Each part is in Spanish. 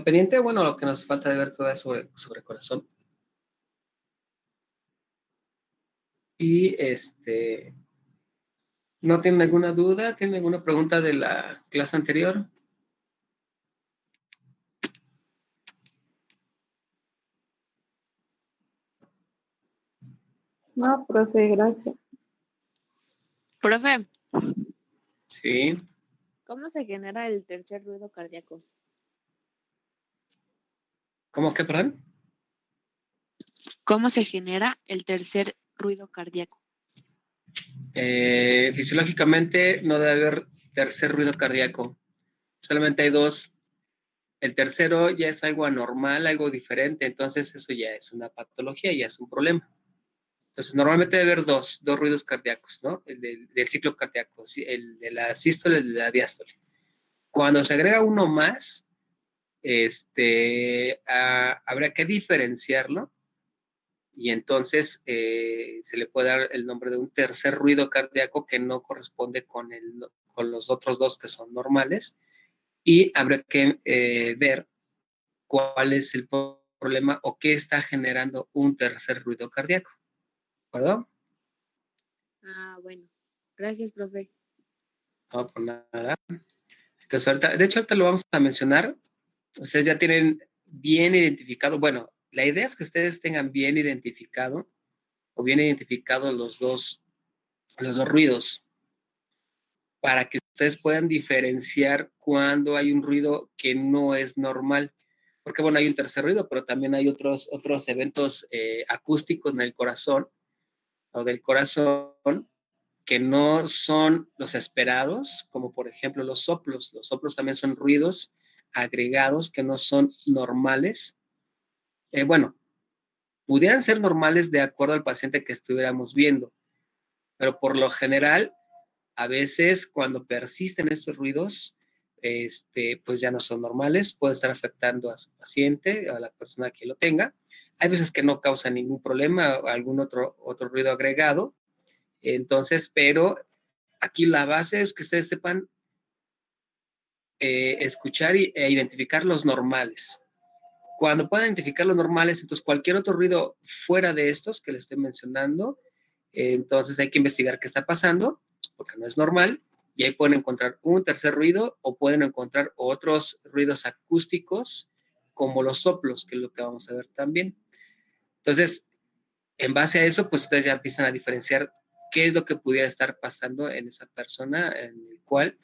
pendiente, bueno, lo que nos falta de ver todavía sobre corazón. Y ¿no tienen alguna duda? ¿Tienen alguna pregunta de la clase anterior? No, profe, gracias. Profe, Sí. ¿cómo se genera el tercer ruido cardíaco? ¿Cómo que, perdón? ¿Cómo se genera el tercer ruido cardíaco? Fisiológicamente no debe haber tercer ruido cardíaco. Solamente hay dos. El tercero ya es algo anormal, algo diferente, entonces eso ya es una patología, ya es un problema. Entonces, normalmente debe haber dos ruidos cardíacos, ¿no? El del ciclo cardíaco, el de la sístole y el de la diástole. Cuando se agrega uno más, habrá que diferenciarlo y entonces se le puede dar el nombre de un tercer ruido cardíaco que no corresponde con los otros dos que son normales y habrá que ver cuál es el problema o qué está generando un tercer ruido cardíaco. ¿De acuerdo? Ah, bueno. Gracias, profe. No, por nada. Entonces, ahorita lo vamos a mencionar. Ustedes ya tienen bien identificado, bueno, la idea es que ustedes tengan bien identificado o bien identificados los dos ruidos para que ustedes puedan diferenciar cuando hay un ruido que no es normal. Porque, bueno, hay un tercer ruido, pero también hay otros eventos acústicos en el corazón o del corazón que no son los esperados, como por ejemplo los soplos. Los soplos también son ruidos agregados que no son normales. Bueno, pudieran ser normales de acuerdo al paciente que estuviéramos viendo, pero por lo general, a veces cuando persisten estos ruidos, pues ya no son normales, puede estar afectando a su paciente, a la persona que lo tenga. Hay veces que no causa ningún problema, algún otro ruido agregado. Entonces, pero aquí la base es que ustedes sepan escuchar e identificar los normales. Cuando puedan identificar los normales, entonces cualquier otro ruido fuera de estos que les estoy mencionando, entonces hay que investigar qué está pasando, porque no es normal, y ahí pueden encontrar un tercer ruido o pueden encontrar otros ruidos acústicos, como los soplos, que es lo que vamos a ver también. Entonces, en base a eso, pues ustedes ya empiezan a diferenciar qué es lo que pudiera estar pasando en esa persona, en el cual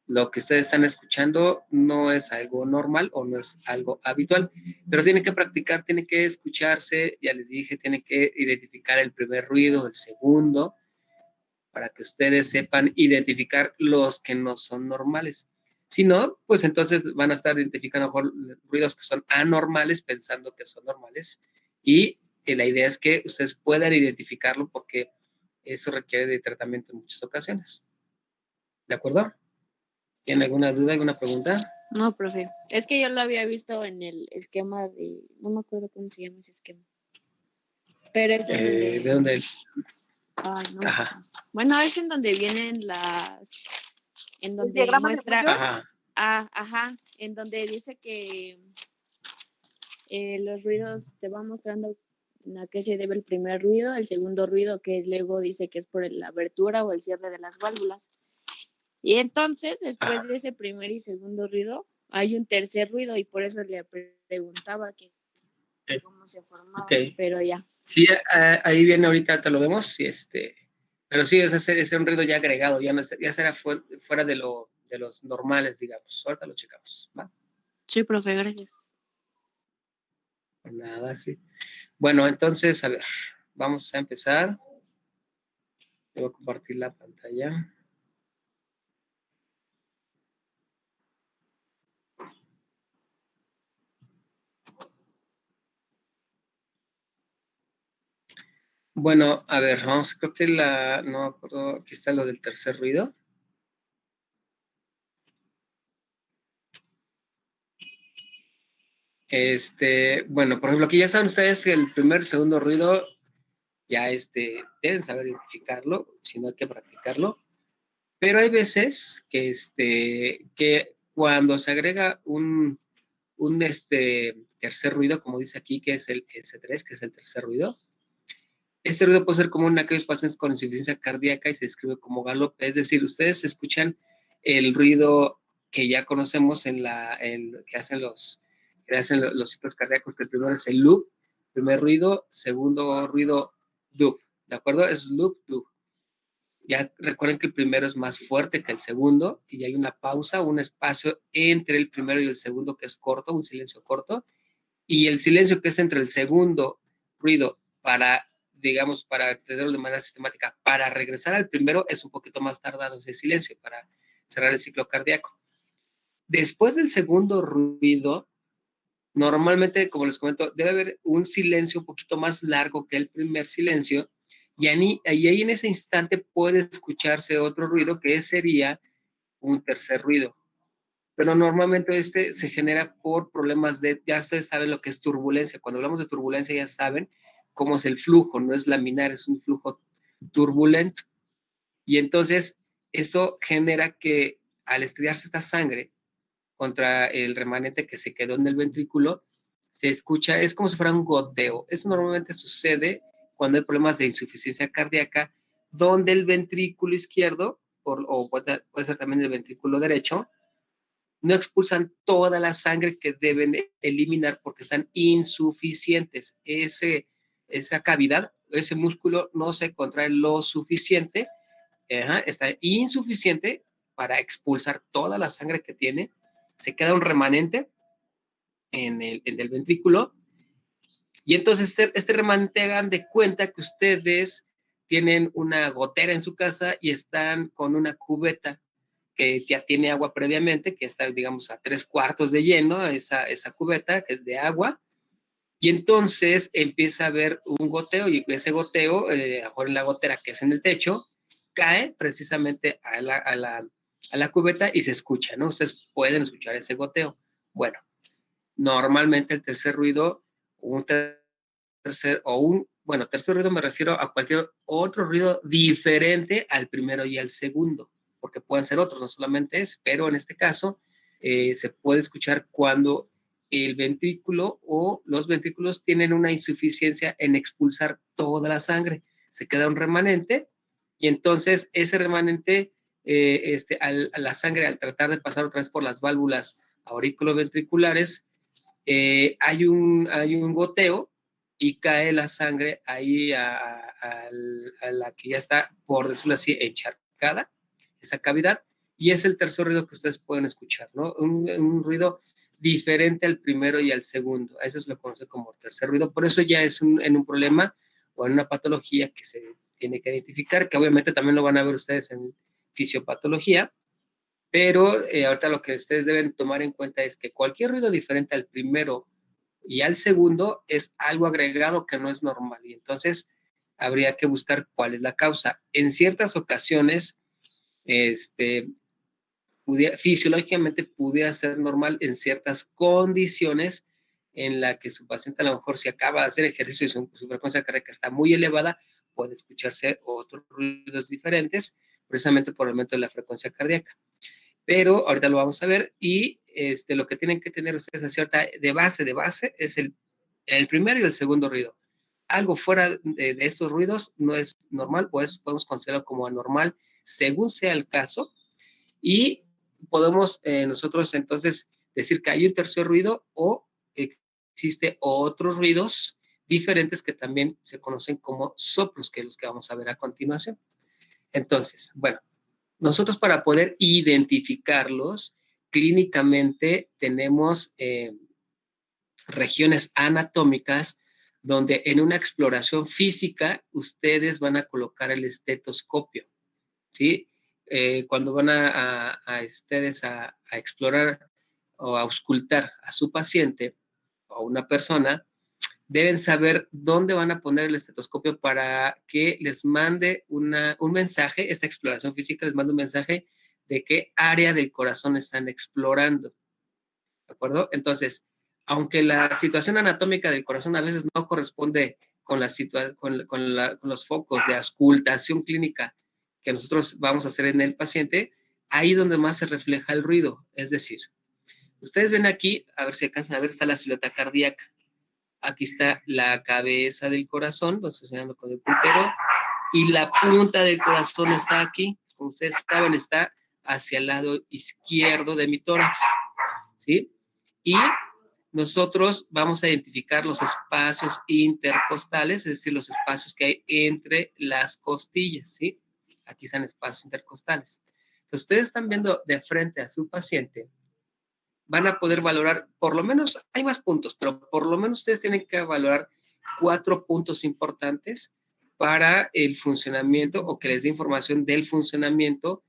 lo que ustedes están escuchando no es algo normal o no es algo habitual, pero tienen que practicar, tienen que escucharse, ya les dije, tienen que identificar el primer ruido, el segundo, para que ustedes sepan identificar los que no son normales. Si no, pues entonces van a estar identificando mejor ruidos que son anormales pensando que son normales y la idea es que ustedes puedan identificarlo porque eso requiere de tratamiento en muchas ocasiones. ¿De acuerdo? ¿Tiene alguna duda, alguna pregunta? No, profe. Es que yo lo había visto en el esquema no me acuerdo cómo se llama ese esquema. Pero es en donde... ¿De dónde? Ay, no. Ajá. Bueno, es en donde vienen en donde muestra... Ajá. Ajá. En donde dice que los ruidos te van mostrando a qué se debe el primer ruido, el segundo ruido, que luego dice que es por la abertura o el cierre de las válvulas. Y entonces, después de ese primer y segundo ruido, hay un tercer ruido y por eso le preguntaba que cómo se formaba, pero ya. Sí, ahí viene ahorita, te lo vemos, sí, pero sí, ese es un ruido ya agregado, ya será fuera de los normales, digamos. Ahorita lo checamos, ¿va? Sí, profe, gracias. Nada, sí. Bueno, entonces, a ver, vamos a empezar. Voy a compartir la pantalla. Bueno, a ver, vamos, creo que no me acuerdo, aquí está lo del tercer ruido. Bueno, por ejemplo, aquí ya saben ustedes que el primer, segundo ruido ya deben saber identificarlo, si no hay que practicarlo. Pero hay veces que cuando se agrega un tercer ruido, como dice aquí, que es el S3, que es el tercer ruido. Este ruido puede ser común en aquellos pacientes con insuficiencia cardíaca y se describe como galope. Es decir, ustedes escuchan el ruido que ya conocemos que hacen los ciclos cardíacos, que el primero es el loop, primer ruido, segundo ruido, loop. ¿De acuerdo? Es loop, loop. Ya recuerden que el primero es más fuerte que el segundo y hay una pausa, un espacio entre el primero y el segundo que es corto, un silencio corto. Y el silencio que es entre el segundo ruido para tenerlo de manera sistemática, para regresar al primero es un poquito más tardado ese silencio para cerrar el ciclo cardíaco. Después del segundo ruido, normalmente, como les comento, debe haber un silencio un poquito más largo que el primer silencio y ahí en ese instante puede escucharse otro ruido que sería un tercer ruido. Pero normalmente se genera por problemas ya ustedes saben lo que es turbulencia. Cuando hablamos de turbulencia ya saben cómo es el flujo, no es laminar, es un flujo turbulento. Y entonces esto genera que al estrellarse esta sangre contra el remanente que se quedó en el ventrículo, se escucha, es como si fuera un goteo. Eso normalmente sucede cuando hay problemas de insuficiencia cardíaca, donde el ventrículo izquierdo, o puede ser también el ventrículo derecho, no expulsan toda la sangre que deben eliminar porque están insuficientes. Esa cavidad, ese músculo no se contrae lo suficiente, está insuficiente para expulsar toda la sangre que tiene. Se queda un remanente en el ventrículo y entonces este remanente, hagan de cuenta que ustedes tienen una gotera en su casa y están con una cubeta que ya tiene agua previamente, que está, digamos, a 3/4 de lleno, esa cubeta que es de agua, y entonces empieza a haber un goteo, y ese goteo, mejor en la gotera que es en el techo, cae precisamente a la cubeta y se escucha, ¿no? Ustedes pueden escuchar ese goteo. Bueno, normalmente el tercer ruido, tercer ruido me refiero a cualquier otro ruido diferente al primero y al segundo, porque pueden ser otros, no solamente ese, pero en este caso se puede escuchar cuando el ventrículo o los ventrículos tienen una insuficiencia en expulsar toda la sangre. Se queda un remanente y entonces ese remanente, a la sangre, al tratar de pasar otra vez por las válvulas auriculoventriculares, hay un goteo y cae la sangre ahí a la que ya está, por decirlo así, encharcada, esa cavidad, y es el tercer ruido que ustedes pueden escuchar, ¿no? Un ruido diferente al primero y al segundo. Eso se lo conoce como tercer ruido. Por eso ya es en un problema o en una patología que se tiene que identificar, que obviamente también lo van a ver ustedes en fisiopatología. Pero ahorita lo que ustedes deben tomar en cuenta es que cualquier ruido diferente al primero y al segundo es algo agregado que no es normal. Y entonces habría que buscar cuál es la causa. En ciertas ocasiones, fisiológicamente pudiera ser normal en ciertas condiciones en la que su paciente a lo mejor si acaba de hacer ejercicio y su frecuencia cardíaca está muy elevada, puede escucharse otros ruidos diferentes, precisamente por el aumento de la frecuencia cardíaca. Pero ahorita lo vamos a ver y lo que tienen que tener ustedes de base es el primero y el segundo ruido. Algo fuera de estos ruidos no es normal, pues podemos considerarlo como anormal según sea el caso y podemos nosotros entonces decir que hay un tercer ruido o existe otros ruidos diferentes que también se conocen como soplos, que es los que vamos a ver a continuación. Entonces, bueno, nosotros para poder identificarlos clínicamente tenemos regiones anatómicas donde en una exploración física ustedes van a colocar el estetoscopio, ¿sí? Cuando van ustedes a explorar o a auscultar a su paciente o a una persona, deben saber dónde van a poner el estetoscopio para que les mande un mensaje, esta exploración física les manda un mensaje de qué área del corazón están explorando, ¿de acuerdo? Entonces, aunque la situación anatómica del corazón a veces no corresponde con los focos de auscultación clínica que nosotros vamos a hacer en el paciente, ahí es donde más se refleja el ruido. Es decir, Ustedes ven aquí, a ver si alcanzan a ver, está la silueta cardíaca. Aquí está la cabeza del corazón, lo estoy señalando con el puntero, y la punta del corazón está aquí. Como ustedes saben, está hacia el lado izquierdo de mi tórax, ¿sí? Y nosotros vamos a identificar los espacios intercostales, es decir, los espacios que hay entre las costillas, ¿sí? Aquí están espacios intercostales. Entonces, ustedes están viendo de frente a su paciente, van a poder valorar, por lo menos, hay más puntos, pero por lo menos ustedes tienen que valorar 4 puntos importantes para el funcionamiento o que les dé información del funcionamiento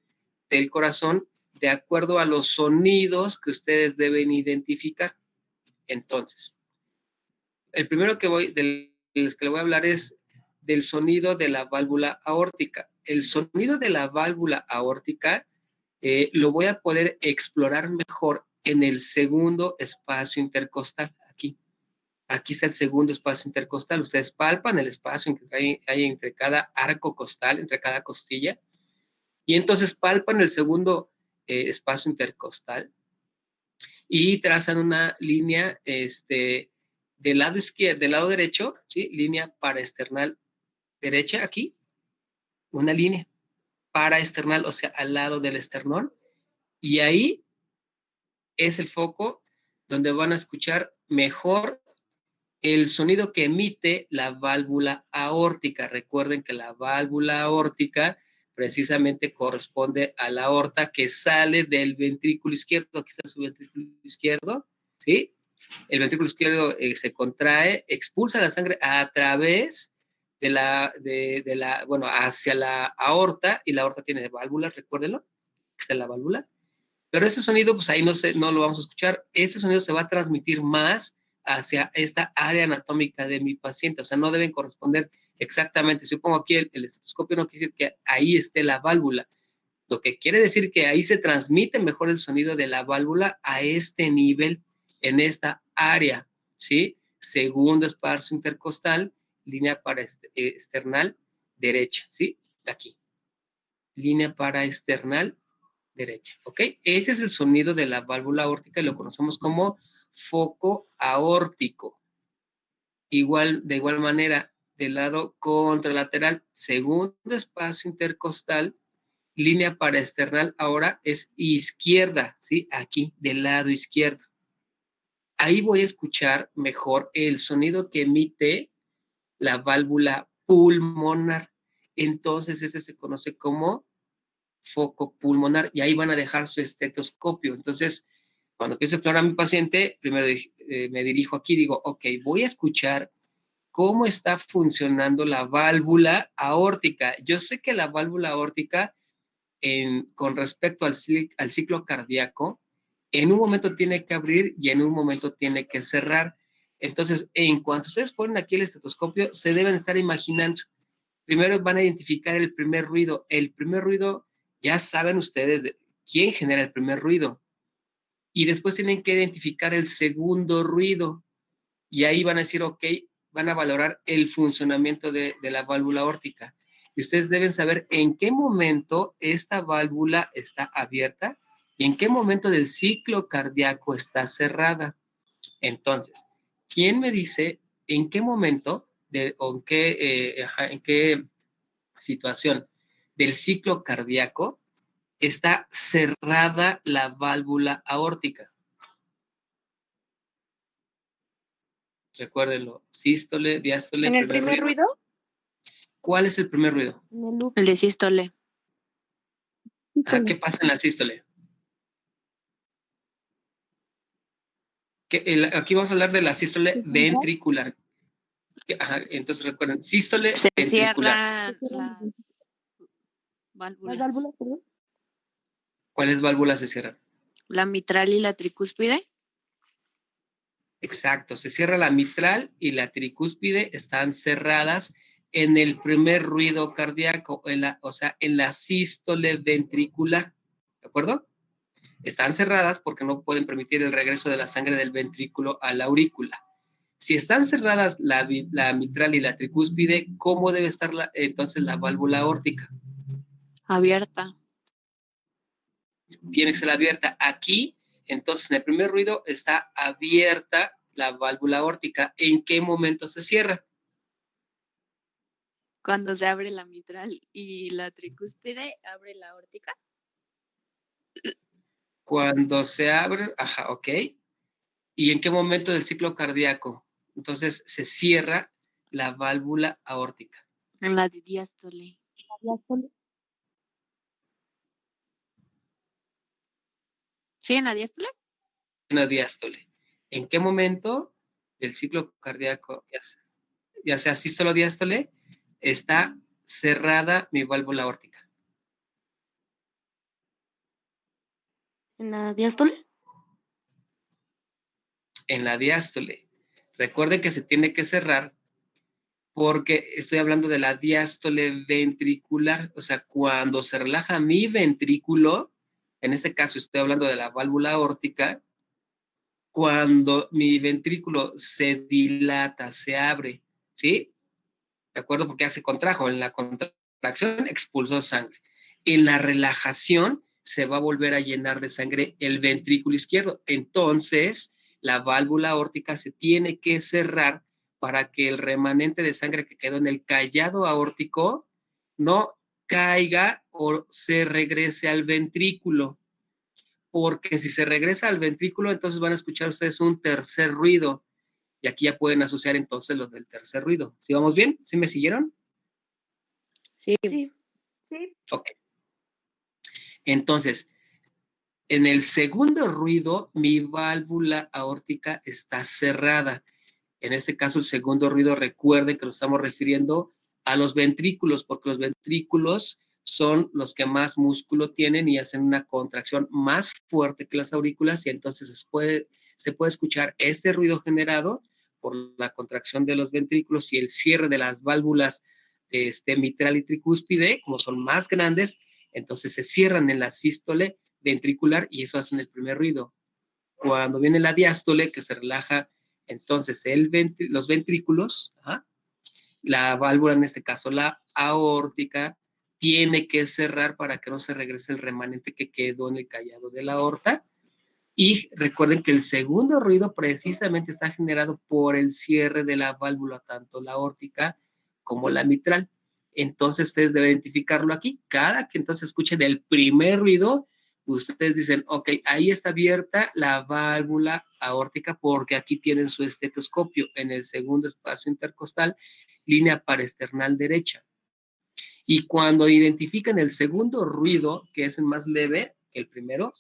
del corazón de acuerdo a los sonidos que ustedes deben identificar. Entonces, el primero de los que le voy a hablar es del sonido de la válvula aórtica. El sonido de la válvula aórtica lo voy a poder explorar mejor en el segundo espacio intercostal, aquí. Aquí está el segundo espacio intercostal. Ustedes palpan el espacio que hay entre cada arco costal, entre cada costilla, y entonces palpan el segundo espacio intercostal y trazan una línea del lado izquierdo, del lado derecho, ¿sí? Línea paraesternal derecha aquí, una línea paraesternal, o sea, al lado del esternón, y ahí es el foco donde van a escuchar mejor el sonido que emite la válvula aórtica. Recuerden que la válvula aórtica precisamente corresponde a la aorta que sale del ventrículo izquierdo. Aquí está su ventrículo izquierdo, ¿sí? El ventrículo izquierdo se contrae, expulsa la sangre a través bueno, hacia la aorta, y la aorta tiene válvulas, recuérdenlo, está la válvula. Pero ese sonido, pues ahí no lo vamos a escuchar. Ese sonido se va a transmitir más hacia esta área anatómica de mi paciente. O sea, no deben corresponder exactamente. Si yo pongo aquí el estetoscopio, no quiere decir que ahí esté la válvula. Lo que quiere decir que ahí se transmite mejor el sonido de la válvula a este nivel, en esta área, ¿sí? Segundo espacio intercostal, línea paraesternal derecha, ¿sí? Aquí. Línea paraesternal derecha, ¿ok? Ese es el sonido de la válvula aórtica y lo conocemos como foco aórtico. De igual manera, del lado contralateral, segundo espacio intercostal, línea paraesternal ahora es izquierda, ¿sí? Aquí, del lado izquierdo. Ahí voy a escuchar mejor el sonido que emite la válvula pulmonar. Entonces, ese se conoce como foco pulmonar, y ahí van a dejar su estetoscopio. Entonces, cuando empiezo a explorar a mi paciente, primero me dirijo aquí, digo, ok, voy a escuchar cómo está funcionando la válvula aórtica. Yo sé que la válvula aórtica, con respecto al ciclo cardíaco, en un momento tiene que abrir y en un momento tiene que cerrar. Entonces, en cuanto ustedes ponen aquí el estetoscopio, se deben estar imaginando. Primero van a identificar el primer ruido. El primer ruido, ya saben ustedes quién genera el primer ruido. Y después tienen que identificar el segundo ruido. Y ahí van a decir, ok, van a valorar el funcionamiento de la válvula aórtica. Y ustedes deben saber en qué momento esta válvula está abierta y en qué momento del ciclo cardíaco está cerrada. Entonces, ¿quién me dice en qué momento o en qué situación del ciclo cardíaco está cerrada la válvula aórtica? Recuérdenlo, sístole, diástole, ¿En el primer ruido? ¿Cuál es el primer ruido? En el loop. El de sístole. ¿Qué pasa en la sístole? Aquí vamos a hablar de la sístole ventricular. Entonces recuerden, sístole Se ventricular. cierran las válvulas. ¿Las válvulas, perdón? ¿Cuáles válvulas se cierran? La mitral y la tricúspide. Exacto, se cierra la mitral y la tricúspide, están cerradas en el primer ruido cardíaco, o sea, en la sístole ventricular, ¿de acuerdo? Están cerradas porque no pueden permitir el regreso de la sangre del ventrículo a la aurícula. Si están cerradas la mitral y la tricúspide, ¿cómo debe estar entonces la válvula aórtica? Abierta. Tiene que ser abierta. Aquí, Entonces, en el primer ruido está abierta la válvula aórtica. ¿En qué momento se cierra? Cuando se abre la mitral y la tricúspide, abre la aórtica. Cuando se abre, ajá, ok. ¿Y en qué momento del ciclo cardíaco? Entonces, se cierra la válvula aórtica. En la diástole. ¿Sí, en la diástole? Una diástole. ¿En qué momento del ciclo cardíaco, ya sea sístole o diástole, está cerrada mi válvula aórtica? ¿En la diástole? En la diástole. Recuerden que se tiene que cerrar porque estoy hablando de la diástole ventricular, o sea, cuando se relaja mi ventrículo, en este caso estoy hablando de la válvula aórtica, cuando mi ventrículo se dilata, se abre, ¿sí? ¿De acuerdo? Porque ya se contrajo, en la contracción expulsó sangre. En la relajación se va a volver a llenar de sangre el ventrículo izquierdo. Entonces, la válvula aórtica se tiene que cerrar para que el remanente de sangre que quedó en el callado aórtico no caiga o se regrese al ventrículo. Porque si se regresa al ventrículo, entonces van a escuchar ustedes un tercer ruido. Y aquí ya pueden asociar entonces los del tercer ruido. ¿Sí vamos bien? ¿Sí me siguieron? Sí. Sí. Ok. Entonces, en el segundo ruido, mi válvula aórtica está cerrada. En este caso, el segundo ruido, recuerden que lo estamos refiriendo a los ventrículos, porque los ventrículos son los que más músculo tienen y hacen una contracción más fuerte que las aurículas, y entonces se puede escuchar este ruido generado por la contracción de los ventrículos y el cierre de las válvulas mitral y tricúspide, como son más grandes, entonces se cierran en la sístole ventricular y eso hacen el primer ruido. Cuando viene la diástole, que se relaja entonces los ventrículos, ¿ah? La válvula, en este caso la aórtica, tiene que cerrar para que no se regrese el remanente que quedó en el callado de la aorta. Y recuerden que el segundo ruido precisamente está generado por el cierre de la válvula, tanto la aórtica como la mitral. Entonces ustedes deben identificarlo aquí. Cada que entonces escuchen el primer ruido, ustedes dicen, ok, ahí está abierta la válvula aórtica porque aquí tienen su estetoscopio en el segundo espacio intercostal, línea paraesternal derecha. Y cuando identifican el segundo ruido, que es el más leve que el primero,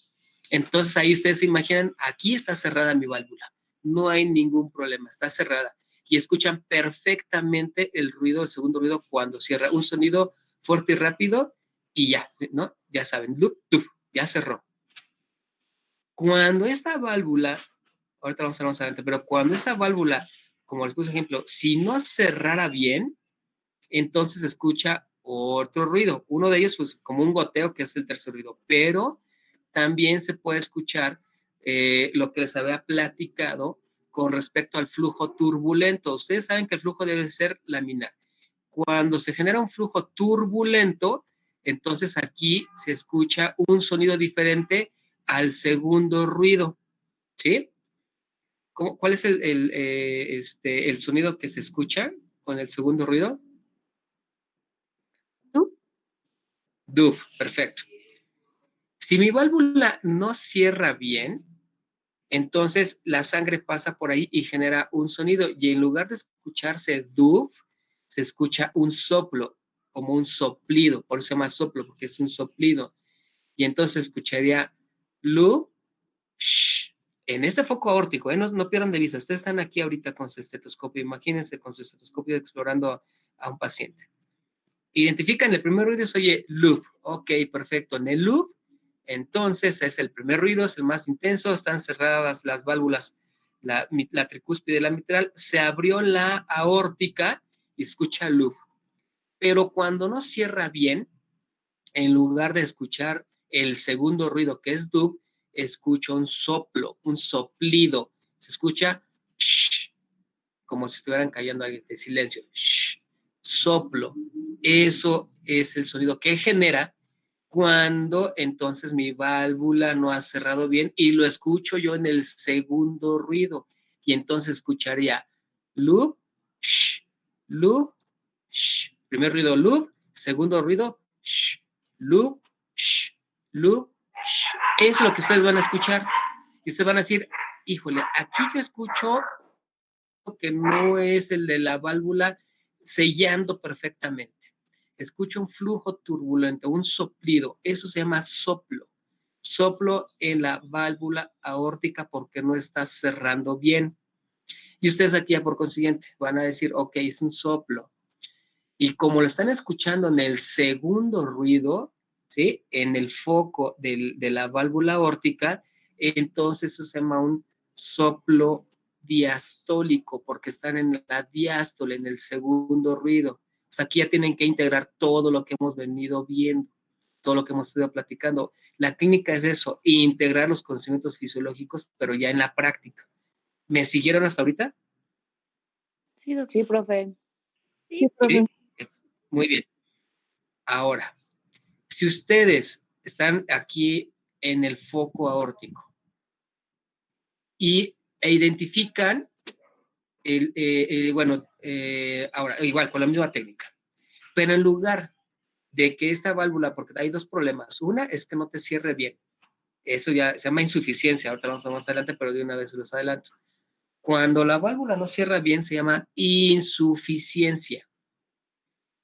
entonces ahí ustedes se imaginan, aquí está cerrada mi válvula, no hay ningún problema, está cerrada. Y escuchan perfectamente el ruido, el segundo ruido, cuando cierra. Un sonido fuerte y rápido y ya, ¿no? Ya saben, ya cerró. Cuando esta válvula, ahorita vamos a ver más adelante, pero cuando esta válvula, como les puse ejemplo, si no cerrara bien, entonces escucha otro ruido. Uno de ellos, pues como un goteo, que es el tercer ruido, pero también se puede escuchar lo que les había platicado con respecto al flujo turbulento. Ustedes saben que el flujo debe ser laminar. Cuando se genera un flujo turbulento, entonces aquí se escucha un sonido diferente al segundo ruido, ¿sí? ¿Cuál es el sonido que se escucha con el segundo ruido? Duf, perfecto. Si mi válvula no cierra bien, entonces la sangre pasa por ahí y genera un sonido. Y en lugar de escucharse duf, se escucha un soplo, como un soplido. Por eso se llama soplo, porque es un soplido. Y entonces escucharía lu, sh. En este foco aórtico, no pierdan de vista. Ustedes están aquí ahorita con su estetoscopio. Imagínense con su estetoscopio explorando a un paciente. Identifican el primer ruido, se oye loop. Ok, perfecto. En el loop, entonces es el primer ruido, es el más intenso, están cerradas las válvulas, la tricúspide y la mitral, se abrió la aórtica y escucha loop. Pero cuando no cierra bien, en lugar de escuchar el segundo ruido que es dub, escucho un soplo, un soplido. Se escucha shh, como si estuvieran cayendo de silencio. Shh, soplo. Eso es el sonido que genera cuando entonces mi válvula no ha cerrado bien y lo escucho yo en el segundo ruido. Y entonces escucharía loop, sh, loop, sh. Primer ruido loop, segundo ruido sh, loop, sh, loop, sh. Es lo que ustedes van a escuchar. Y ustedes van a decir, híjole, aquí yo escucho que no es el de la válvula sellando perfectamente. Escucho un flujo turbulento, un soplido, eso se llama soplo. Soplo en la válvula aórtica porque no está cerrando bien. Y ustedes aquí ya por consiguiente van a decir, ok, es un soplo. Y como lo están escuchando en el segundo ruido, ¿sí? En el foco de la válvula aórtica, entonces eso se llama un soplo diastólico, porque están en la diástole, en el segundo ruido. O sea, aquí ya tienen que integrar todo lo que hemos venido viendo, todo lo que hemos ido platicando. La clínica es eso, integrar los conocimientos fisiológicos, pero ya en la práctica. ¿Me siguieron hasta ahorita? Sí, doctor. Sí, profe. Sí, profe. Sí, muy bien. Ahora, si ustedes están aquí en el foco aórtico e identifican, ahora, igual, con la misma técnica, pero en lugar de que esta válvula, porque hay dos problemas, una es que no te cierre bien, eso ya se llama insuficiencia, ahorita vamos a ver más adelante, pero de una vez los adelanto. Cuando la válvula no cierra bien se llama insuficiencia.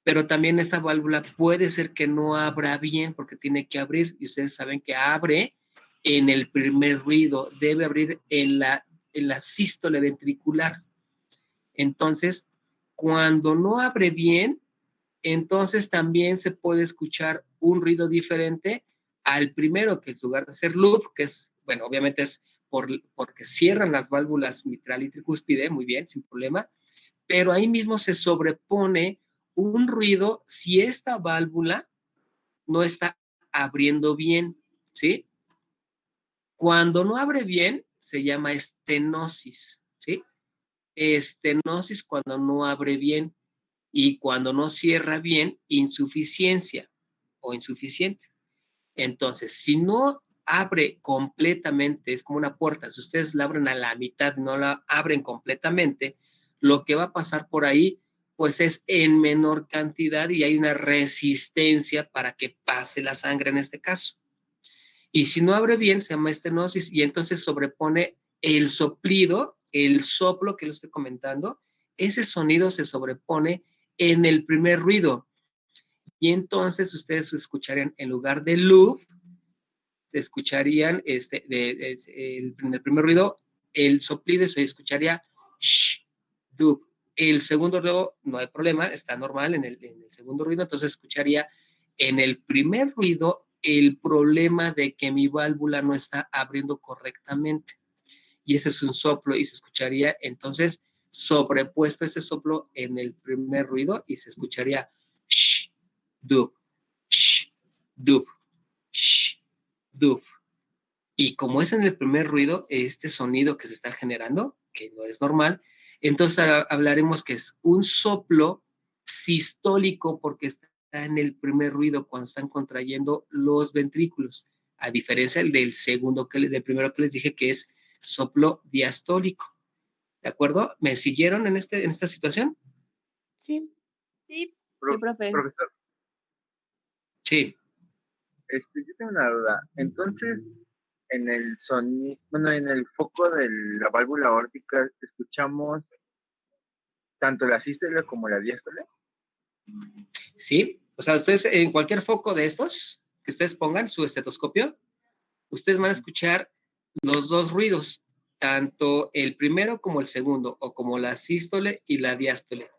Pero también esta válvula puede ser que no abra bien porque tiene que abrir, y ustedes saben que abre en el primer ruido, debe abrir en la sístole ventricular. Entonces, cuando no abre bien, entonces también se puede escuchar un ruido diferente al primero, que en lugar de ser loop, que es, bueno, obviamente es porque cierran las válvulas mitral y tricúspide, muy bien, sin problema, pero ahí mismo se sobrepone un ruido si esta válvula no está abriendo bien, ¿sí? Cuando no abre bien, se llama estenosis, ¿sí? Estenosis cuando no abre bien y cuando no cierra bien, insuficiencia o insuficiente. Entonces, si no abre completamente, es como una puerta, si ustedes la abren a la mitad, no la abren completamente, lo que va a pasar por ahí, pues es en menor cantidad y hay una resistencia para que pase la sangre en este caso. Y si no abre bien, se llama estenosis y entonces sobrepone el soplido, el soplo que lo estoy comentando, ese sonido se sobrepone en el primer ruido. Y entonces ustedes escucharían en lugar de loop, se escucharían en el primer ruido, el soplido se escucharía sh, dub. El segundo ruido no hay problema, está normal en el segundo ruido, entonces escucharía en el primer ruido el problema de que mi válvula no está abriendo correctamente. Y ese es un soplo y se escucharía entonces sobrepuesto ese soplo en el primer ruido y se escucharía sh, dub, sh, dub, sh, dub. Y como es en el primer ruido, este sonido que se está generando, que no es normal, entonces hablaremos que es un soplo sistólico porque está en el primer ruido cuando están contrayendo los ventrículos, a diferencia del segundo, del primero que les dije que es soplo diastólico. ¿De acuerdo? ¿Me siguieron en esta situación? Sí. Sí, profe. Profesor, Sí. yo tengo una duda. Entonces, en el sonido, bueno, en el foco de la válvula aórtica, escuchamos tanto la sístole como la diástole. Sí. O sea, ustedes en cualquier foco de estos que ustedes pongan su estetoscopio, ustedes van a escuchar los dos ruidos, tanto el primero como el segundo, o como la sístole y la diástole.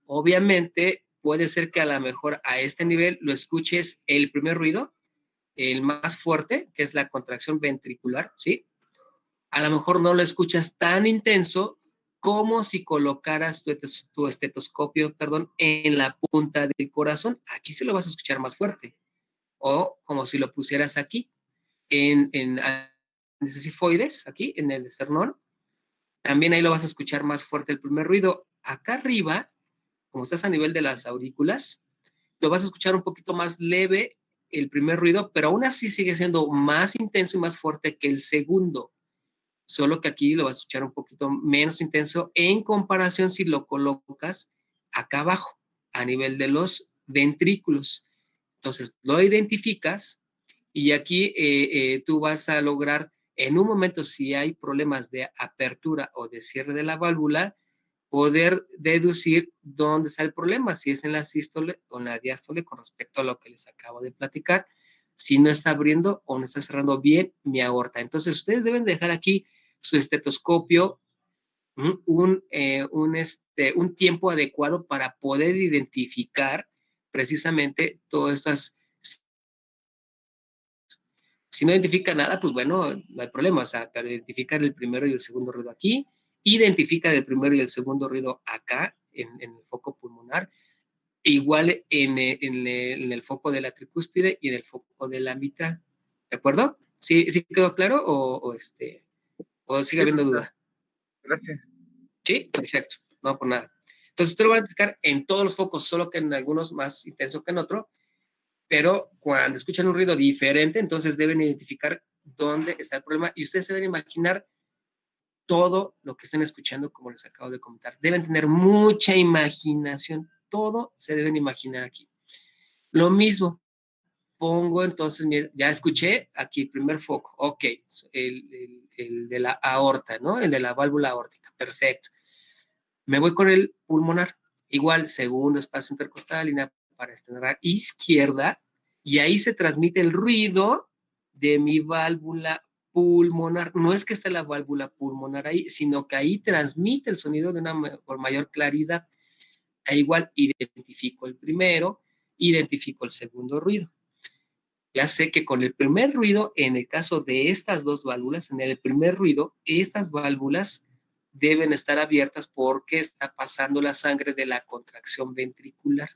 Obviamente, puede ser que a lo mejor a este nivel lo escuches el primer ruido, el más fuerte, que es la contracción ventricular, ¿sí? A lo mejor no lo escuchas tan intenso como si colocaras tu estetoscopio, en la punta del corazón. Aquí sí lo vas a escuchar más fuerte. O como si lo pusieras aquí, en sifoides, aquí en el esternón, también ahí lo vas a escuchar más fuerte el primer ruido. Acá arriba, como estás a nivel de las aurículas, lo vas a escuchar un poquito más leve el primer ruido, pero aún así sigue siendo más intenso y más fuerte que el segundo. Solo que aquí lo vas a escuchar un poquito menos intenso en comparación si lo colocas acá abajo, a nivel de los ventrículos. Entonces, lo identificas y aquí tú vas a lograr, en un momento, si hay problemas de apertura o de cierre de la válvula, poder deducir dónde está el problema, si es en la sístole o en la diástole, con respecto a lo que les acabo de platicar, si no está abriendo o no está cerrando bien mi aorta. Entonces, ustedes deben dejar aquí su estetoscopio un tiempo adecuado para poder identificar precisamente todas estas. Si no identifica nada, pues bueno, no hay problema. O sea, para identificar el primero y el segundo ruido aquí, identifica el primero y el segundo ruido acá, en el foco pulmonar, igual en el foco de la tricúspide y en el foco de la mitral. ¿De acuerdo? ¿Sí quedó claro o sigue Sí, habiendo profesor. duda? Gracias. Sí, perfecto. No, por nada. Entonces, usted lo va a identificar en todos los focos, solo que en algunos más intenso que en otro, pero cuando escuchan un ruido diferente, entonces deben identificar dónde está el problema y ustedes se deben imaginar todo lo que estén escuchando, como les acabo de comentar. Deben tener mucha imaginación, todo se deben imaginar aquí. Lo mismo, pongo entonces, ya escuché aquí el primer foco, ok, el de la aorta, ¿no? El de la válvula aórtica, perfecto. Me voy con el pulmonar, igual, segundo espacio intercostal, línea paraesternal izquierda, y ahí se transmite el ruido de mi válvula pulmonar. No es que esté la válvula pulmonar ahí, sino que ahí transmite el sonido de una mayor claridad. E igual identifico el primero, identifico el segundo ruido. Ya sé que con el primer ruido, en el caso de estas dos válvulas, en el primer ruido, estas válvulas deben estar abiertas porque está pasando la sangre de la contracción ventricular.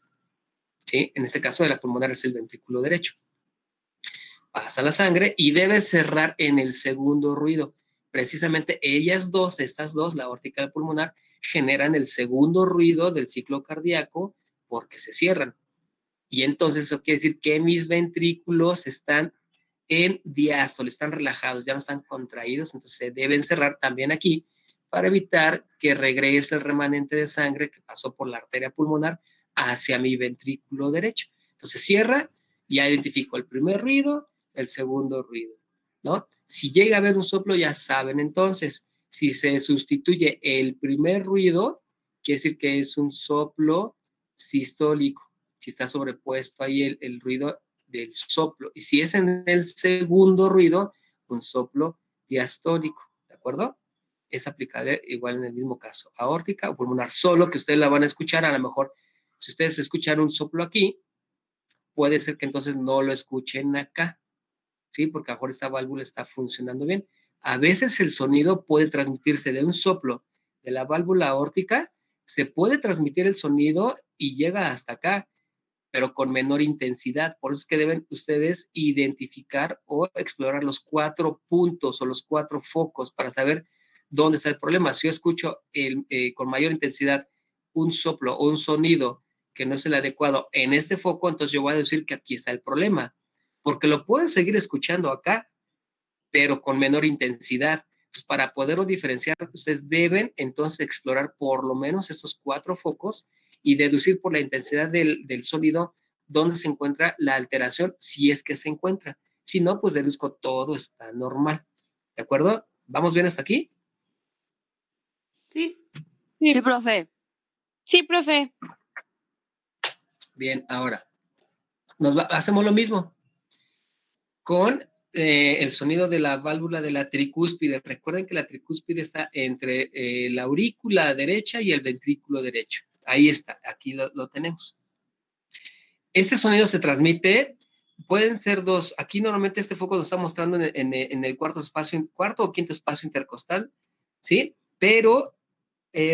¿Sí? En este caso de la pulmonar es el ventrículo derecho. Pasa la sangre y debe cerrar en el segundo ruido. Precisamente estas dos, la aórtica y la pulmonar, generan el segundo ruido del ciclo cardíaco porque se cierran. Y entonces eso quiere decir que mis ventrículos están en diástole, están relajados, ya no están contraídos, entonces se deben cerrar también aquí para evitar que regrese el remanente de sangre que pasó por la arteria pulmonar hacia mi ventrículo derecho. Entonces cierra, ya identifico el primer ruido, el segundo ruido, ¿no? Si llega a haber un soplo, ya saben entonces, si se sustituye el primer ruido, quiere decir que es un soplo sistólico. Si está sobrepuesto ahí el ruido del soplo. Y si es en el segundo ruido, un soplo diastólico, ¿de acuerdo? Es aplicable igual en el mismo caso, aórtica o pulmonar, solo que ustedes la van a escuchar, a lo mejor, si ustedes escuchan un soplo aquí, puede ser que entonces no lo escuchen acá, ¿sí? Porque a lo mejor esta válvula está funcionando bien. A veces el sonido puede transmitirse de un soplo de la válvula aórtica, se puede transmitir el sonido y llega hasta acá, pero con menor intensidad. Por eso es que deben ustedes identificar o explorar los 4 puntos o los 4 focos para saber dónde está el problema. Si yo escucho con mayor intensidad un soplo o un sonido que no es el adecuado en este foco, entonces yo voy a decir que aquí está el problema, porque lo pueden seguir escuchando acá, pero con menor intensidad. Entonces, para poderlo diferenciar, ustedes deben entonces explorar por lo menos estos 4 focos y deducir por la intensidad del sonido dónde se encuentra la alteración, si es que se encuentra. Si no, pues deduzco todo está normal. ¿De acuerdo? ¿Vamos bien hasta aquí? Sí. Sí, profe. Sí, profe. Bien, ahora, hacemos lo mismo con el sonido de la válvula de la tricúspide. Recuerden que la tricúspide está entre la aurícula derecha y el ventrículo derecho. Ahí está, aquí lo tenemos. Este sonido se transmite, pueden ser dos. Aquí normalmente este foco nos está mostrando en el cuarto o quinto espacio intercostal, ¿sí? Pero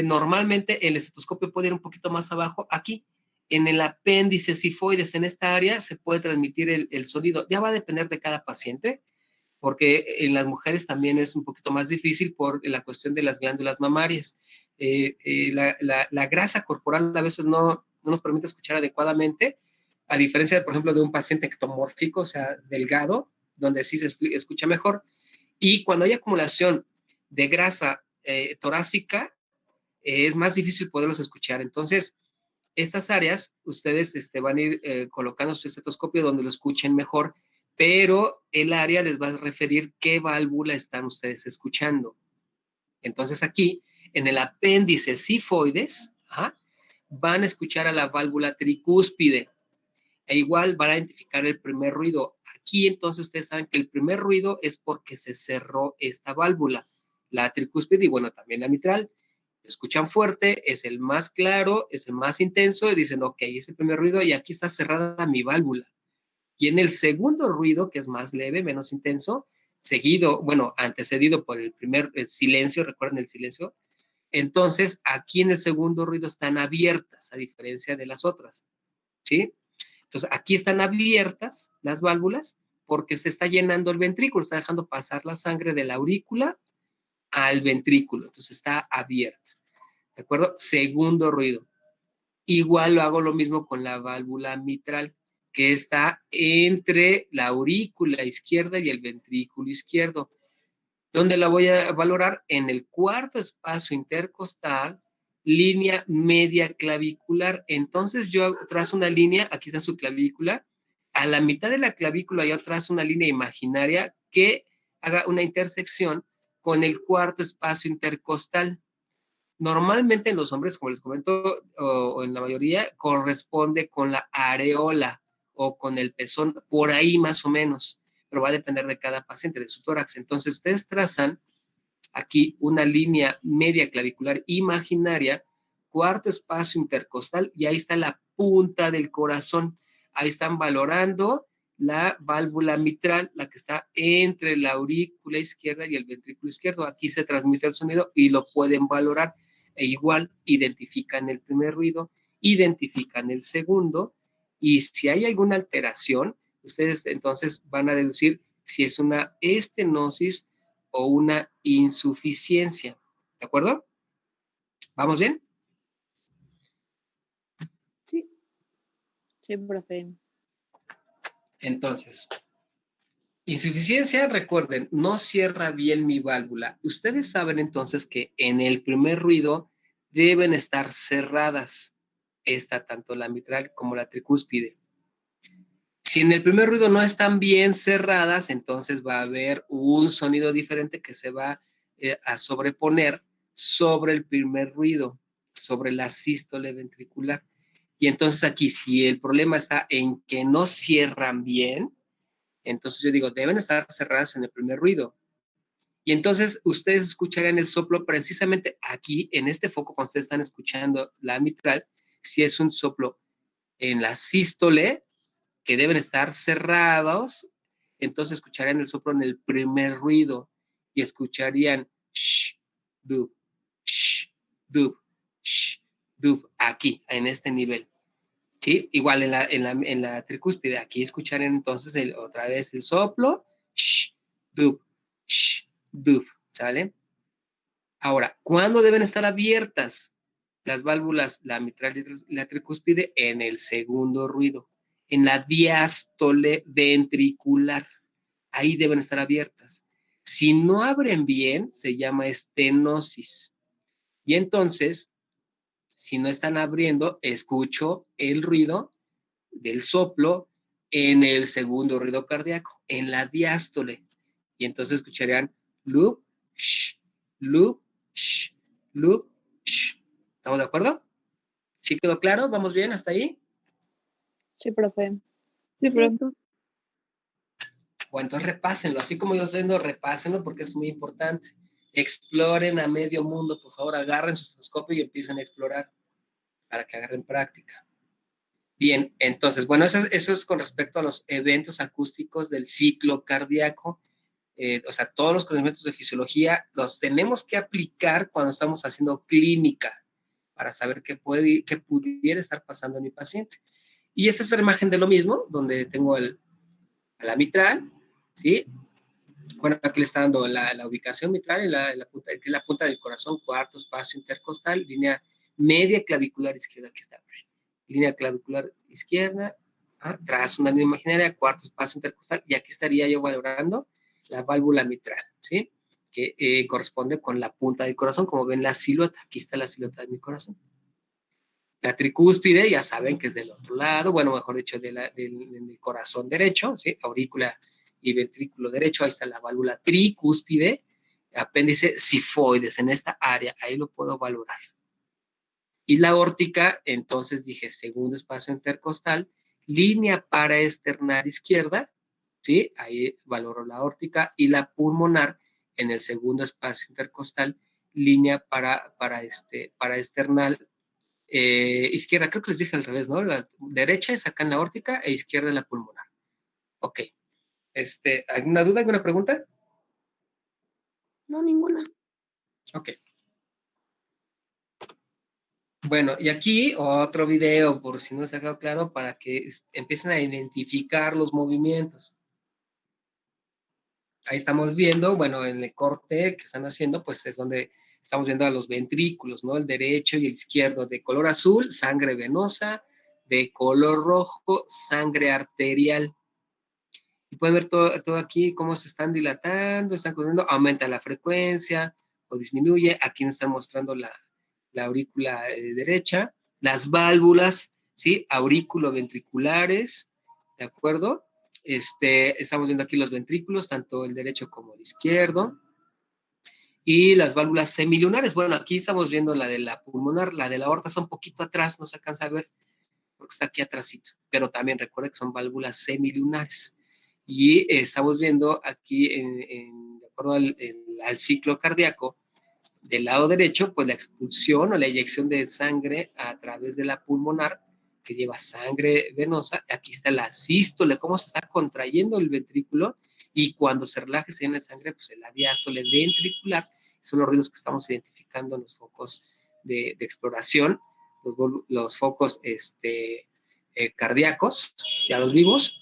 normalmente el estetoscopio puede ir un poquito más abajo. Aquí, en el apéndice sifoides, en esta área, se puede transmitir el sonido. Ya va a depender de cada paciente, porque en las mujeres también es un poquito más difícil por la cuestión de las glándulas mamarias. La grasa corporal a veces no nos permite escuchar adecuadamente, a diferencia, por ejemplo, de un paciente ectomórfico, o sea, delgado, donde sí se escucha mejor. Y cuando hay acumulación de grasa torácica, es más difícil poderlos escuchar. Entonces, estas áreas, ustedes van a ir colocando su estetoscopio donde lo escuchen mejor, pero el área les va a referir qué válvula están ustedes escuchando. Entonces aquí, en el apéndice sifoides, van a escuchar a la válvula tricúspide. E igual van a identificar el primer ruido. Aquí entonces ustedes saben que el primer ruido es porque se cerró esta válvula, la tricúspide y bueno, también la mitral. Lo escuchan fuerte, es el más claro, es el más intenso y dicen, ok, es el primer ruido y aquí está cerrada mi válvula. Y en el segundo ruido, que es más leve, menos intenso, seguido, bueno, antecedido por el silencio, recuerden el silencio, entonces aquí en el segundo ruido están abiertas, a diferencia de las otras, ¿sí? Entonces aquí están abiertas las válvulas porque se está llenando el ventrículo, está dejando pasar la sangre de la aurícula al ventrículo, entonces está abierta, ¿de acuerdo? Segundo ruido. Igual lo hago lo mismo con la válvula mitral, que está entre la aurícula izquierda y el ventrículo izquierdo. ¿Dónde la voy a valorar? En el cuarto espacio intercostal, línea media clavicular. Entonces yo trazo una línea, aquí está su clavícula, a la mitad de la clavícula yo trazo una línea imaginaria que haga una intersección con el cuarto espacio intercostal. Normalmente en los hombres, como les comento, o en la mayoría, corresponde con la areola o con el pezón, por ahí más o menos, pero va a depender de cada paciente, de su tórax. Entonces, ustedes trazan aquí una línea media clavicular imaginaria, cuarto espacio intercostal, y ahí está la punta del corazón. Ahí están valorando la válvula mitral, la que está entre la aurícula izquierda y el ventrículo izquierdo. Aquí se transmite el sonido y lo pueden valorar. E igual identifican el primer ruido, identifican el segundo, y si hay alguna alteración, ustedes entonces van a deducir si es una estenosis o una insuficiencia. ¿De acuerdo? ¿Vamos bien? Sí. Sí, profe. Entonces, insuficiencia, recuerden, no cierra bien mi válvula. Ustedes saben entonces que en el primer ruido deben estar cerradas, tanto la mitral como la tricúspide. Si en el primer ruido no están bien cerradas, entonces va a haber un sonido diferente que se va a sobreponer sobre el primer ruido, sobre la sístole ventricular. Y entonces aquí, si el problema está en que no cierran bien, entonces yo digo, deben estar cerradas en el primer ruido. Y entonces ustedes escucharían el soplo precisamente aquí, en este foco, cuando ustedes están escuchando la mitral, si es un soplo en la sístole, que deben estar cerrados, entonces escucharían el soplo en el primer ruido y escucharían sh, dub, sh, dub, sh, dub, aquí, en este nivel. ¿Sí? Igual en la tricúspide, aquí escucharían entonces otra vez el soplo, sh, dub, ¿sale? Ahora, ¿cuándo deben estar abiertas las válvulas, la mitral y la tricúspide? En el segundo ruido, en la diástole ventricular. Ahí deben estar abiertas. Si no abren bien, se llama estenosis. Y entonces, si no están abriendo, escucho el ruido del soplo en el segundo ruido cardíaco, en la diástole. Y entonces escucharían loop, sh, loop, sh, loop, sh. ¿Estamos de acuerdo? ¿Sí quedó claro? ¿Vamos bien hasta ahí? Sí, profe. Sí, profe. Bueno, entonces repásenlo, así como yo estoy diciendo, repásenlo porque es muy importante. Exploren a medio mundo, por favor, agarren su estetoscopio y empiecen a explorar para que agarren práctica. Bien, entonces, bueno, eso es con respecto a los eventos acústicos del ciclo cardíaco. O sea, todos los conocimientos de fisiología los tenemos que aplicar cuando estamos haciendo clínica para saber qué pudiera estar pasando en mi paciente. Y esta es la imagen de lo mismo, donde tengo a la mitral, ¿sí? Bueno, aquí le está dando la ubicación mitral, que es la punta del corazón, cuarto espacio intercostal, línea media clavicular izquierda, aquí está. Línea clavicular izquierda, tras una línea imaginaria, cuarto espacio intercostal, y aquí estaría yo valorando la válvula mitral, ¿sí? Que corresponde con la punta del corazón, como ven la silueta, aquí está la silueta de mi corazón. La tricúspide, ya saben que es del otro lado, bueno, mejor dicho, del corazón derecho, ¿sí? Aurícula y ventrículo derecho, ahí está la válvula tricúspide, apéndice sifoides, en esta área, ahí lo puedo valorar. Y la aórtica, entonces dije, segundo espacio intercostal, línea paraesternal izquierda, ¿sí? Ahí valoro la aórtica, y la pulmonar en el segundo espacio intercostal, línea paraesternal izquierda, creo que les dije al revés, ¿no? La derecha es acá en la aórtica e izquierda en la pulmonar. Ok. ¿Alguna duda, alguna pregunta? No, ninguna. Ok. Bueno, y aquí otro video, por si no les ha quedado claro, para que empiecen a identificar los movimientos. Ahí estamos viendo, bueno, en el corte que están haciendo, pues es donde estamos viendo a los ventrículos, ¿no? El derecho y el izquierdo, de color azul, sangre venosa, de color rojo, sangre arterial. Y pueden ver todo aquí, cómo se están dilatando, están corriendo, aumenta la frecuencia o disminuye. Aquí nos están mostrando la aurícula derecha, las válvulas, ¿sí? Aurículo-ventriculares, ¿de acuerdo? Estamos viendo aquí los ventrículos, tanto el derecho como el izquierdo. Y las válvulas semilunares, bueno, aquí estamos viendo la de la pulmonar, la de la aorta está un poquito atrás, no se alcanza a ver, porque está aquí atrásito, pero también recuerda que son válvulas semilunares. Y estamos viendo aquí, de acuerdo al ciclo cardíaco, del lado derecho, pues la expulsión o la eyección de sangre a través de la pulmonar, que lleva sangre venosa. Aquí está la sístole, cómo se está contrayendo el ventrículo, y cuando se relaja y se llena de sangre, pues la diástole ventricular. Son los ruidos que estamos identificando en los focos de exploración, los focos cardíacos, ya los vimos,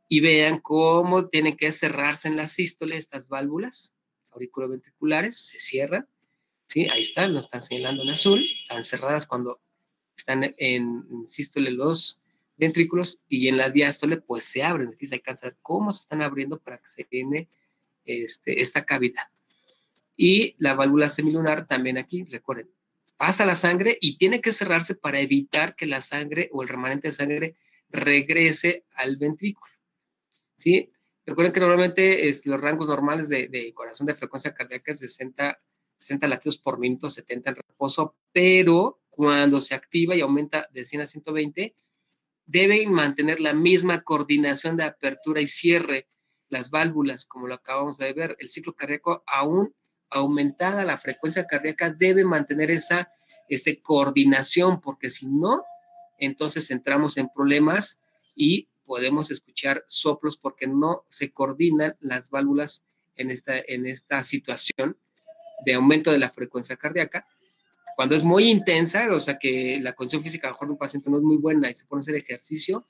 y vean cómo tienen que cerrarse en la sístole estas válvulas auriculoventriculares, se cierran, ¿sí? Ahí están, nos están señalando en azul, están cerradas cuando están en sístole los ventrículos, y en la diástole pues se abren. Aquí se alcanza a ver cómo se están abriendo para que se llene esta cavidad. Y la válvula semilunar también aquí, recuerden, pasa la sangre y tiene que cerrarse para evitar que la sangre o el remanente de sangre regrese al ventrículo, ¿sí? Recuerden que normalmente los rangos normales de corazón de frecuencia cardíaca es de 60 latidos por minuto, 70 en reposo, pero cuando se activa y aumenta de 100 a 120, deben mantener la misma coordinación de apertura y cierre. Las válvulas, como lo acabamos de ver, el ciclo cardíaco, aún aumentada la frecuencia cardíaca, debe mantener esa coordinación, porque si no, entonces entramos en problemas y podemos escuchar soplos porque no se coordinan las válvulas en esta situación de aumento de la frecuencia cardíaca. Cuando es muy intensa, o sea que la condición física a lo mejor de un paciente no es muy buena y se pone a hacer ejercicio,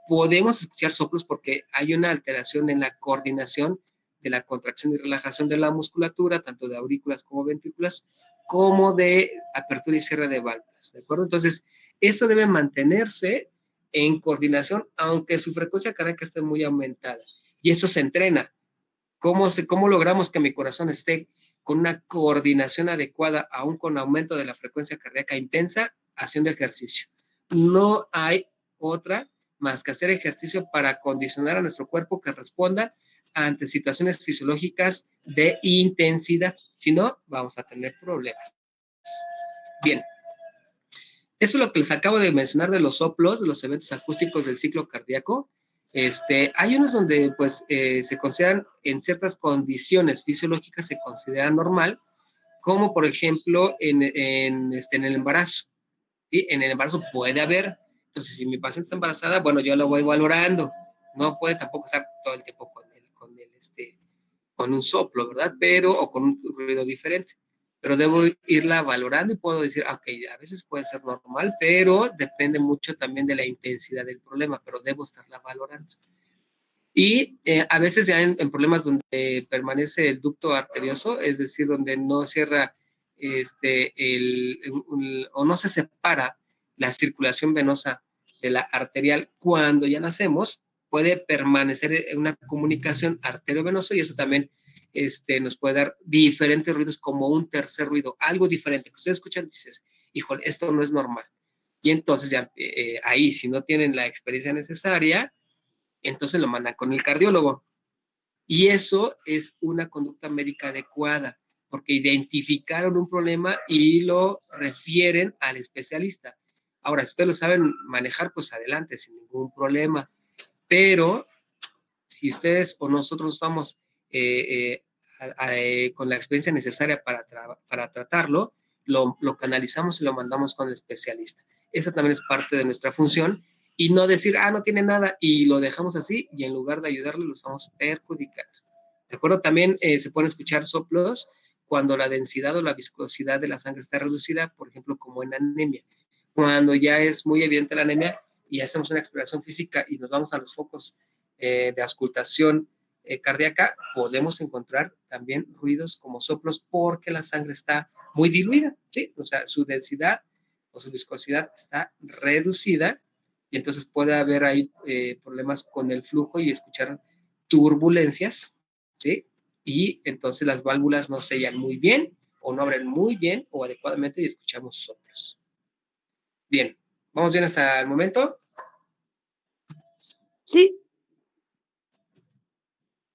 podemos escuchar soplos porque hay una alteración en la coordinación de la contracción y relajación de la musculatura, tanto de aurículas como ventrículas, como de apertura y cierre de válvulas, ¿de acuerdo? Entonces, eso debe mantenerse en coordinación, aunque su frecuencia cardíaca esté muy aumentada. Y eso se entrena. ¿Cómo logramos que mi corazón esté con una coordinación adecuada, aún con aumento de la frecuencia cardíaca intensa? Haciendo ejercicio. No hay otra más que hacer ejercicio para condicionar a nuestro cuerpo que responda ante situaciones fisiológicas de intensidad. Si no, vamos a tener problemas. Bien. Eso es lo que les acabo de mencionar de los soplos, de los eventos acústicos del ciclo cardíaco. Hay unos donde pues se consideran en ciertas condiciones fisiológicas, se considera normal, como por ejemplo en el embarazo. ¿Sí? En el embarazo puede haber. Entonces, si mi paciente está embarazada, bueno, yo lo voy valorando. No puede tampoco estar todo el tiempo con un soplo, ¿verdad? O con un ruido diferente. Pero debo irla valorando y puedo decir, ok, a veces puede ser normal, pero depende mucho también de la intensidad del problema, pero debo estarla valorando. Y a veces ya en problemas donde permanece el ducto arterioso, es decir, donde no cierra o no se separa la circulación venosa de la arterial, cuando ya nacemos, puede permanecer en una comunicación arteriovenosa y eso también nos puede dar diferentes ruidos como un tercer ruido, algo diferente. Que ustedes escuchan y dices, híjole, esto no es normal. Y entonces ya ahí, si no tienen la experiencia necesaria, entonces lo mandan con el cardiólogo. Y eso es una conducta médica adecuada, porque identificaron un problema y lo refieren al especialista. Ahora, si ustedes lo saben manejar, pues adelante, sin ningún problema. Pero si ustedes o nosotros estamos con la experiencia necesaria para tratarlo, lo canalizamos y lo mandamos con el especialista. Esa también es parte de nuestra función y no decir, no tiene nada y lo dejamos así y en lugar de ayudarle lo estamos perjudicando. ¿De acuerdo? También se pueden escuchar soplos cuando la densidad o la viscosidad de la sangre está reducida, por ejemplo, como en anemia. Cuando ya es muy evidente la anemia y hacemos una exploración física y nos vamos a los focos de auscultación cardíaca, podemos encontrar también ruidos como soplos porque la sangre está muy diluida, ¿sí? O sea, su densidad o su viscosidad está reducida y entonces puede haber ahí problemas con el flujo y escuchar turbulencias, ¿sí? Y entonces las válvulas no sellan muy bien o no abren muy bien o adecuadamente y escuchamos soplos. Bien, ¿vamos bien hasta el momento? Sí.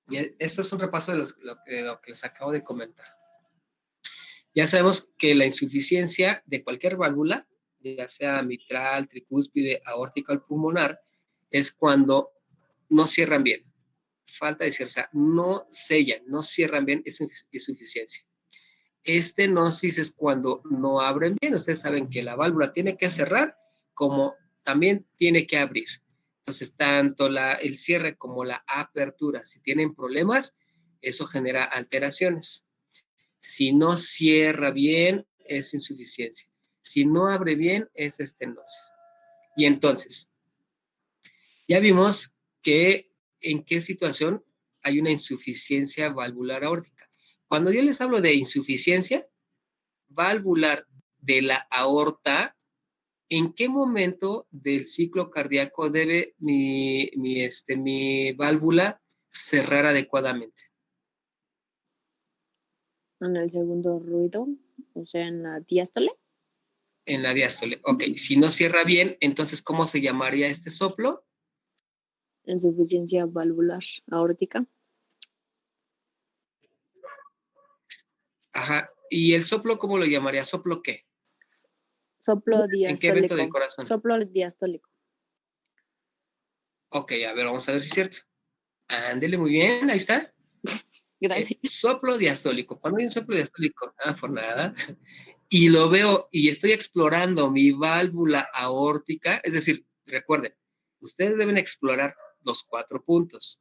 Y esto es un repaso de lo que les acabo de comentar. Ya sabemos que la insuficiencia de cualquier válvula, ya sea mitral, tricúspide, aórtica o pulmonar, es cuando no cierran bien. Falta decir, o sea, no sellan, no cierran bien, es insuficiencia. Estenosis es cuando no abren bien. Ustedes saben que la válvula tiene que cerrar como también tiene que abrir. Entonces, tanto el cierre como la apertura, si tienen problemas, eso genera alteraciones. Si no cierra bien, es insuficiencia. Si no abre bien, es estenosis. Y entonces, ya vimos que en qué situación hay una insuficiencia valvular aórtica. Cuando yo les hablo de insuficiencia valvular de la aorta, ¿en qué momento del ciclo cardíaco debe mi válvula cerrar adecuadamente? En el segundo ruido, o sea, en la diástole. En la diástole. Ok, si no cierra bien, entonces, ¿cómo se llamaría este soplo? Insuficiencia valvular aórtica. Ajá. ¿Y el soplo cómo lo llamaría? ¿Soplo qué? Soplo ¿En qué evento del diastólico. corazón? Soplo diastólico. Ok, a ver, vamos a ver si es cierto. Ándele, muy bien, ahí está. Gracias. Soplo diastólico. ¿Cuándo hay un soplo diastólico? Por nada. Y lo veo y estoy explorando mi válvula aórtica, es decir, recuerden, ustedes deben explorar los 4 puntos.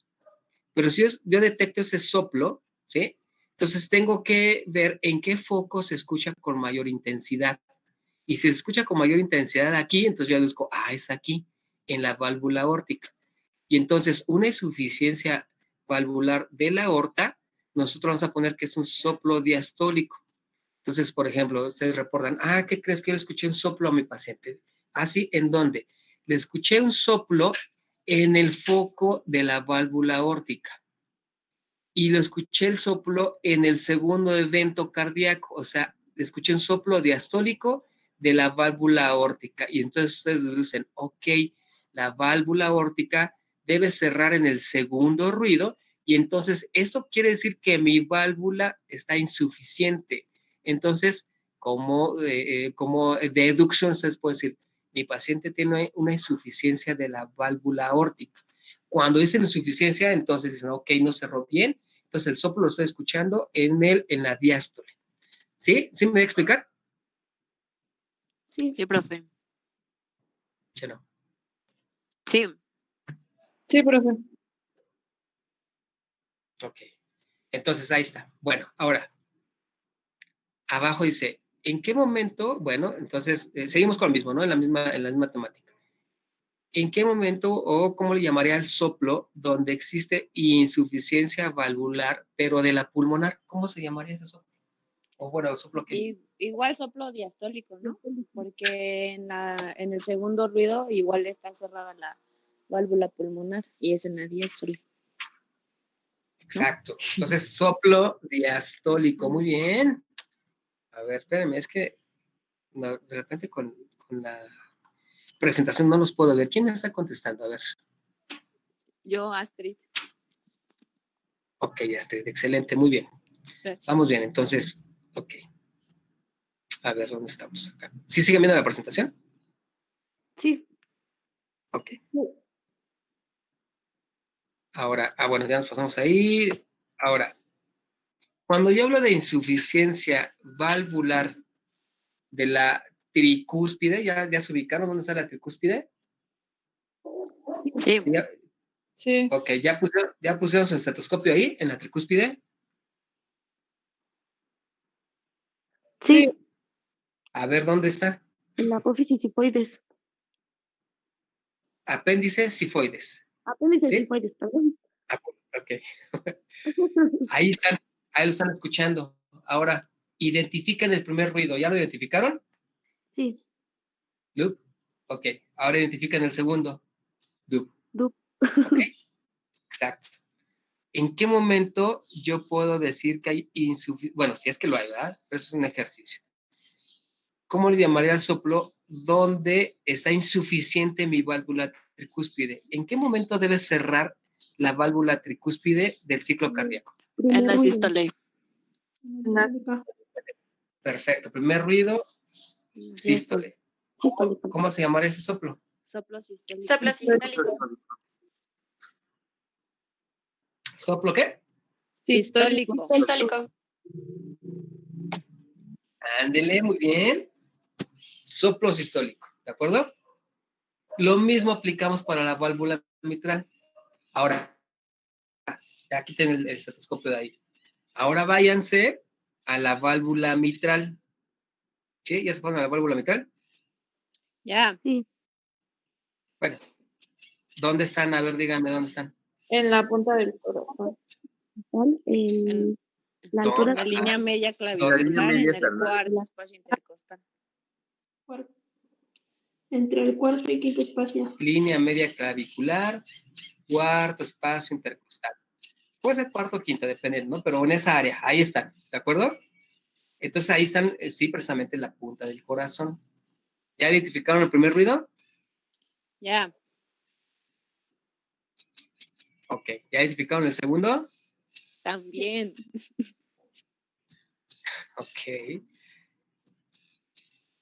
Pero si yo detecto ese soplo, ¿sí? Entonces tengo que ver en qué foco se escucha con mayor intensidad. Y si se escucha con mayor intensidad aquí, entonces yo busco, es aquí, en la válvula aórtica. Y entonces una insuficiencia valvular de la aorta, nosotros vamos a poner que es un soplo diastólico. Entonces, por ejemplo, ustedes reportan, ¿qué crees que yo le escuché un soplo a mi paciente? ¿Sí? ¿En dónde? Le escuché un soplo en el foco de la válvula aórtica. Y lo escuché el soplo en el segundo evento cardíaco, o sea, le escuché un soplo diastólico de la válvula aórtica. Y entonces ustedes dicen, ok, la válvula aórtica debe cerrar en el segundo ruido y entonces esto quiere decir que mi válvula está insuficiente. Entonces, como deducción, ustedes pueden decir, mi paciente tiene una insuficiencia de la válvula aórtica. Cuando dicen insuficiencia, entonces dicen, ok, no cerró bien, entonces el soplo lo estoy escuchando en la diástole. ¿Sí? ¿Sí me voy a explicar? Sí. Sí, profe. ¿Sí o no? Sí. Sí, profe. Ok. Entonces ahí está. Bueno, ahora, abajo dice, ¿en qué momento? Bueno, entonces seguimos con lo mismo, ¿no? En la misma temática. ¿En qué momento o cómo le llamaría al soplo donde existe insuficiencia valvular, pero de la pulmonar? ¿Cómo se llamaría ese soplo? O bueno, soplo que... Igual soplo diastólico, ¿no? Porque en el segundo ruido igual está cerrada la válvula pulmonar y es en la diástole. Exacto. Entonces, soplo diastólico. Muy bien. A ver, espérenme, es que no, de repente con la presentación no los puedo ver. ¿Quién me está contestando? A ver. Yo, Astrid. Ok, Astrid, excelente, muy bien. Gracias. Vamos bien, entonces, ok. A ver, ¿dónde estamos? Acá. ¿Sí siguen viendo la presentación? Sí. Ok. Ahora, bueno, ya nos pasamos ahí. Ahora, cuando yo hablo de insuficiencia valvular de la tricúspide, ¿ya se ubicaron dónde está la tricúspide? Sí. ¿Sí, ya? Sí. Ok, ¿ya pusieron su estetoscopio ahí, en la tricúspide? Sí. A ver, ¿dónde está? En la apófisis sifoides. Apéndice sifoides. Apéndice ¿Sí? sifoides, perdón. Ok. Ahí están, ahí lo están escuchando. Ahora, identifican el primer ruido. ¿Ya lo identificaron? Sí. Loop. Ok. Ahora identifican el segundo. Loop. Dup. Ok. Exacto. ¿En qué momento yo puedo decir que hay insuficiencia? Bueno, si es que lo hay, ¿verdad? Pero eso es un ejercicio. ¿Cómo le llamaría al soplo donde está insuficiente mi válvula tricúspide? ¿En qué momento debe cerrar la válvula tricúspide del ciclo cardíaco? En la ruido. sístole. Perfecto. Primer ruido, sístole. Sístole. ¿Cómo se llamaría ese soplo? Soplo sistólico. Soplo sistólico. ¿Soplo qué? Sistólico. Sistólico. Ándele, muy bien. Soplo sistólico, ¿de acuerdo? Lo mismo aplicamos para la válvula mitral. Ahora, ya quiten el estetoscopio de ahí. Ahora váyanse a la válvula mitral. ¿Sí? ¿Ya se fueron a la válvula mitral? Ya. Sí. Bueno, ¿dónde están? A ver, díganme dónde están. En la punta del corazón. En la No, altura La línea media La línea clavicular media en el esternal. cuarto espacio intercostal. entre el cuarto y quinto espacio. Línea media clavicular, cuarto espacio intercostal. Puede ser cuarto o quinto, dependiendo, ¿no? Pero en esa área, ahí están, ¿de acuerdo? Entonces ahí están, sí, precisamente la punta del corazón. ¿Ya identificaron el primer ruido? Ya. Ok. ¿Ya identificaron el segundo? También. Ok.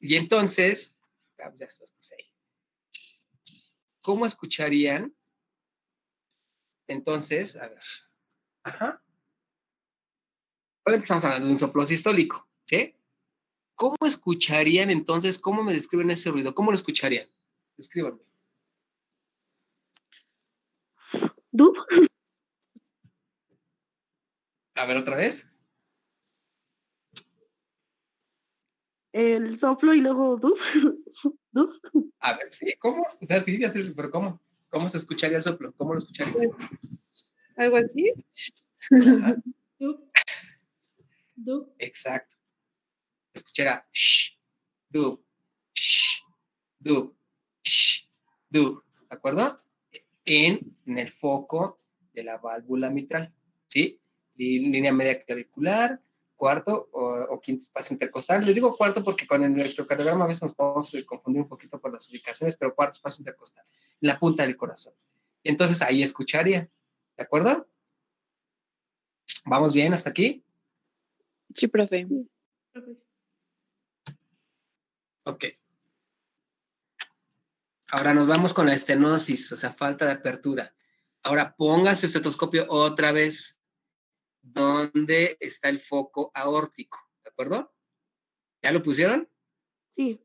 Y entonces, ya se los puse ahí. ¿Cómo escucharían? Entonces, a ver. Ajá. Ahora estamos hablando de un soplo sistólico, ¿sí? ¿Cómo escucharían entonces? ¿Cómo me describen ese ruido? ¿Cómo lo escucharían? Descríbanme. Dup. A ver, otra vez. El soplo y luego dup. Dup. A ver, sí, ¿cómo? O sea, sí, ya sé, pero ¿cómo? ¿Cómo se escucharía el soplo? ¿Cómo lo escucharías? Algo así. Ajá, Dup. Dup. exacto. Escuchará shh, du, shh, du, shh, du. ¿De acuerdo? En el foco de la válvula mitral, ¿sí? Línea media clavicular, cuarto o quinto espacio intercostal. Les digo cuarto porque con el electrocardiograma a veces nos podemos confundir un poquito por las ubicaciones, pero cuarto espacio intercostal, en la punta del corazón. Entonces ahí escucharía, ¿de acuerdo? ¿Vamos bien hasta aquí? Sí, profe. Ok. Ahora nos vamos con la estenosis, o sea, falta de apertura. Ahora ponga su estetoscopio otra vez donde está el foco aórtico, ¿de acuerdo? ¿Ya lo pusieron? Sí.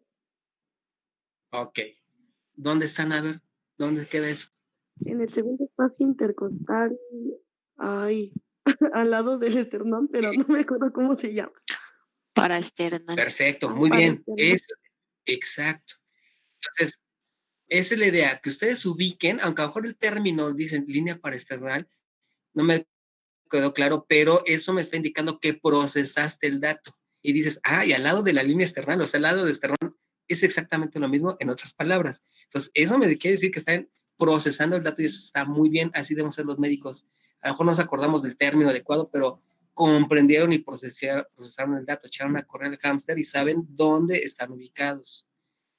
Ok. ¿Dónde están? A ver, ¿dónde queda eso? En el segundo espacio intercostal. Ay. Al lado del esternón, pero no me acuerdo cómo se llama. Paraesternal. Perfecto, muy Para bien. esternón. Exacto. Entonces, esa es la idea, que ustedes ubiquen, aunque a lo mejor el término dicen línea paraesternal, no me quedó claro, pero eso me está indicando que procesaste el dato. y dices, y al lado de la línea esternal, o sea, al lado del esternón, es exactamente lo mismo en otras palabras. Entonces, eso me quiere decir que están procesando el dato y eso está muy bien, así deben ser los médicos. A lo mejor no nos acordamos del término adecuado, pero comprendieron y procesaron el dato, echaron a correr el hámster y saben dónde están ubicados.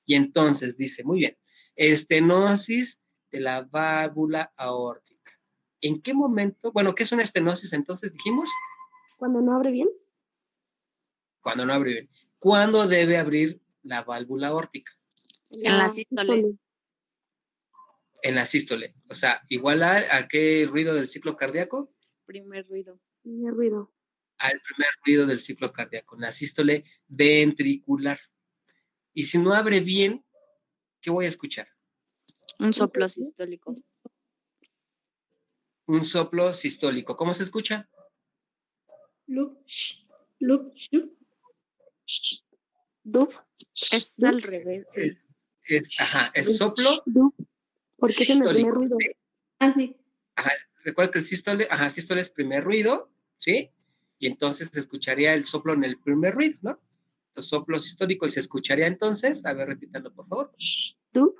Y entonces dice, muy bien, estenosis de la válvula aórtica. ¿En qué momento? Bueno, ¿qué es una estenosis entonces? Dijimos. Cuando no abre bien. Cuando no abre bien. ¿Cuándo debe abrir la válvula aórtica? En la sístole. En la sístole. O sea, igual a qué ruido del ciclo cardíaco. Primer ruido. Primer ruido. Al primer ruido del ciclo cardíaco. En la sístole ventricular. Y si no abre bien, ¿qué voy a escuchar? Un soplo sistólico. Un soplo sistólico. ¿Cómo se escucha? Loop, loop, loop. Es al revés, sí. Es soplo porque es en el primer sistólico, ruido. ¿sí? Sí. Recuerda que el sístole es primer ruido, ¿sí? Y entonces se escucharía el soplo en el primer ruido, ¿no? Entonces, soplo sistólico y se escucharía entonces, a ver, repítalo por favor. Dup.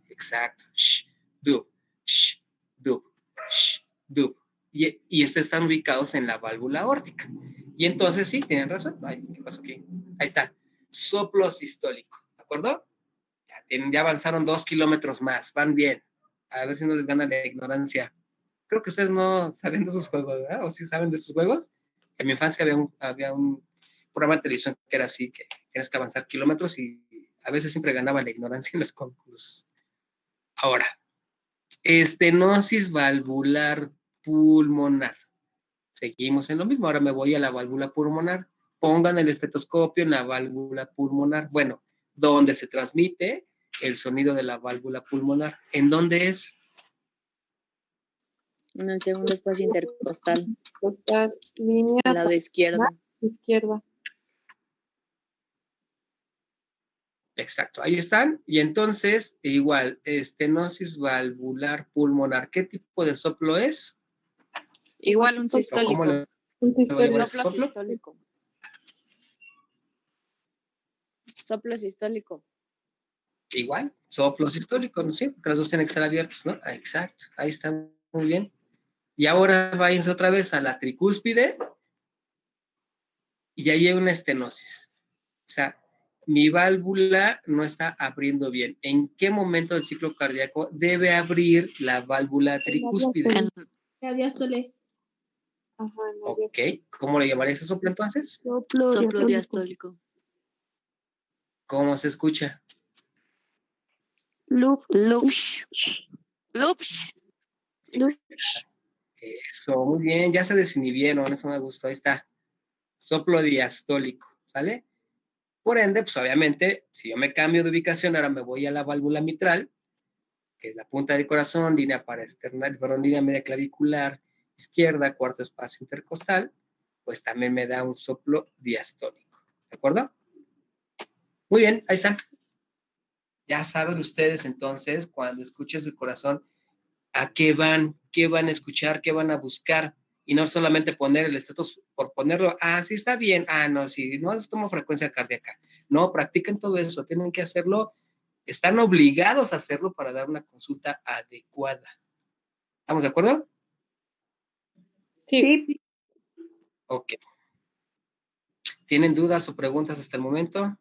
Exacto. Dup, dup, dup. Y estos están ubicados en la válvula aórtica. Y entonces sí, tienen razón. Ay, ¿qué pasó aquí? Ahí está. Soplo sistólico, ¿de acuerdo? Ya avanzaron 2 kilómetros más, van bien. A ver si no les gana la ignorancia. Creo que ustedes no saben de esos juegos, ¿verdad? ¿O sí saben de esos juegos? En mi infancia había un programa de televisión que era así, que tienes que avanzar kilómetros y a veces siempre ganaba la ignorancia en los concursos. Ahora, estenosis valvular pulmonar. Seguimos en lo mismo. Ahora me voy a la válvula pulmonar. Pongan el estetoscopio en la válvula pulmonar. Bueno, ¿dónde se transmite el sonido de la válvula pulmonar? ¿En dónde es? En el segundo espacio intercostal. Línea Al lado izquierdo. izquierda. Exacto, ahí están. Y entonces, igual, estenosis valvular pulmonar. ¿Qué tipo de soplo es? Igual un sistólico. ¿Cómo le Un llaman ese Soplo soplo? sistólico. Soplo sistólico. Igual, soplo sistólico, ¿no? Sí, porque las dos tienen que estar abiertas, ¿no? Exacto, ahí está, muy bien. Y ahora váyanse otra vez a la tricúspide y ahí hay una estenosis. O sea, mi válvula no está abriendo bien. ¿En qué momento del ciclo cardíaco debe abrir la válvula tricúspide? La diástole. Ok, ¿cómo le llamaría ese soplo entonces? Soplo diastólico. ¿Cómo se escucha? Loop. Lupsh. Lupsh. Eso, muy bien, ya se desinhibieron, eso me gustó, ahí está. Soplo diastólico, ¿sale? Por ende, pues obviamente, si yo me cambio de ubicación, ahora me voy a la válvula mitral, que es la punta del corazón, línea paraesternal, perdón, línea media clavicular, izquierda, cuarto espacio intercostal, pues también me da un soplo diastólico, ¿de acuerdo? Muy bien, ahí está. Ya saben ustedes entonces, cuando escuchen su corazón, a qué van a escuchar, qué van a buscar, y no solamente poner el estatus por ponerlo, sí está bien, no, sí, no tomo frecuencia cardíaca. No, practiquen todo eso, tienen que hacerlo, están obligados a hacerlo para dar una consulta adecuada. ¿Estamos de acuerdo? Sí. Ok. ¿Tienen dudas o preguntas hasta el momento?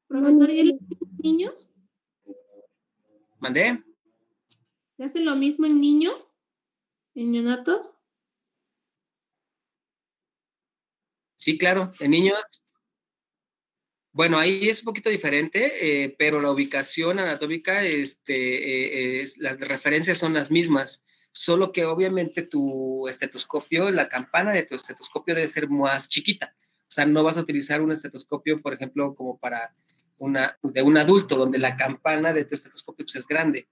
Profesor, ¿y los niños? ¿Mandé? ¿Se hace lo mismo en niños? ¿En neonatos? Sí, claro, en niños. Bueno, ahí es un poquito diferente, pero la ubicación anatómica, las referencias son las mismas, solo que obviamente tu estetoscopio, la campana de tu estetoscopio debe ser más chiquita. O sea, no vas a utilizar un estetoscopio, por ejemplo, como para de un adulto, donde la campana de tu estetoscopio pues, es grande.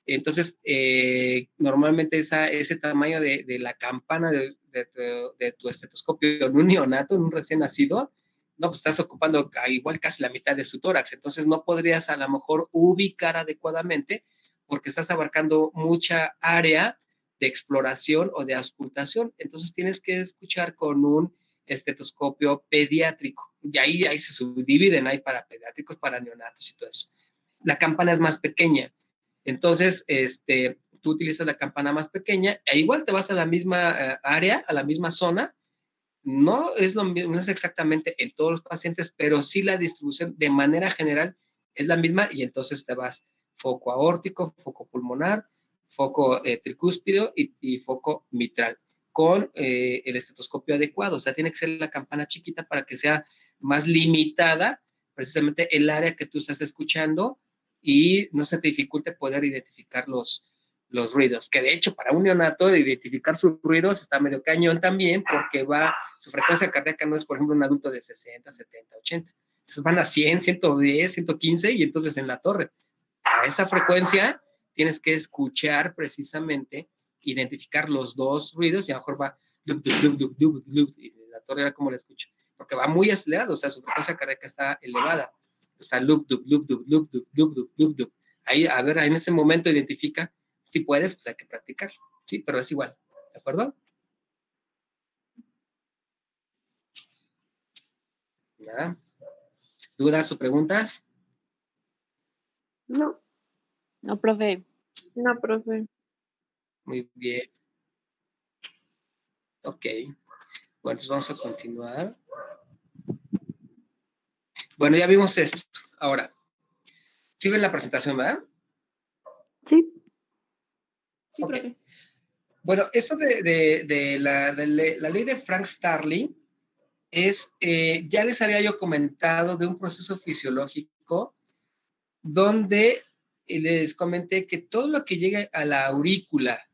Entonces, normalmente ese tamaño de la campana de tu estetoscopio en un neonato, en un recién nacido, no, pues estás ocupando igual casi la mitad de su tórax. Entonces, no podrías a lo mejor ubicar adecuadamente porque estás abarcando mucha área de exploración o de auscultación. Entonces tienes que escuchar con un estetoscopio pediátrico. Y ahí se subdividen, hay para pediátricos, para neonatos y todo eso. La campana es más pequeña. Entonces, tú utilizas la campana más pequeña e igual te vas a la misma área, a la misma zona. No es lo mismo, no es exactamente en todos los pacientes, pero sí la distribución de manera general es la misma y entonces te vas foco aórtico, foco pulmonar, foco tricúspido y foco mitral con el estetoscopio adecuado. O sea, tiene que ser la campana chiquita para que sea más limitada precisamente el área que tú estás escuchando y no se te dificulte poder identificar los ruidos, que de hecho para un neonato de identificar sus ruidos está medio cañón también porque su frecuencia cardíaca no es, por ejemplo, un adulto de 60, 70, 80. Entonces van a 100, 110, 115 y entonces en la torre. A esa frecuencia tienes que escuchar precisamente, identificar los dos ruidos y a lo mejor va y la torre era como la escucho, porque va muy acelerado, o sea, su frecuencia cardíaca está elevada. Está ahí, a ver, en ese momento identifica. Si puedes, pues hay que practicarlo, ¿sí? Pero es igual, ¿de acuerdo? ¿Nada? ¿Dudas o preguntas? No. No, profe. No, profe. Muy bien. Ok. Bueno, entonces vamos a continuar. Bueno, ya vimos esto. Ahora, ¿sí ven la presentación, verdad? Sí. Sí, Ok. profe. Bueno, esto de la ley de Frank-Starling es, ya les había yo comentado de un proceso fisiológico donde les comenté que todo lo que llegue a la aurícula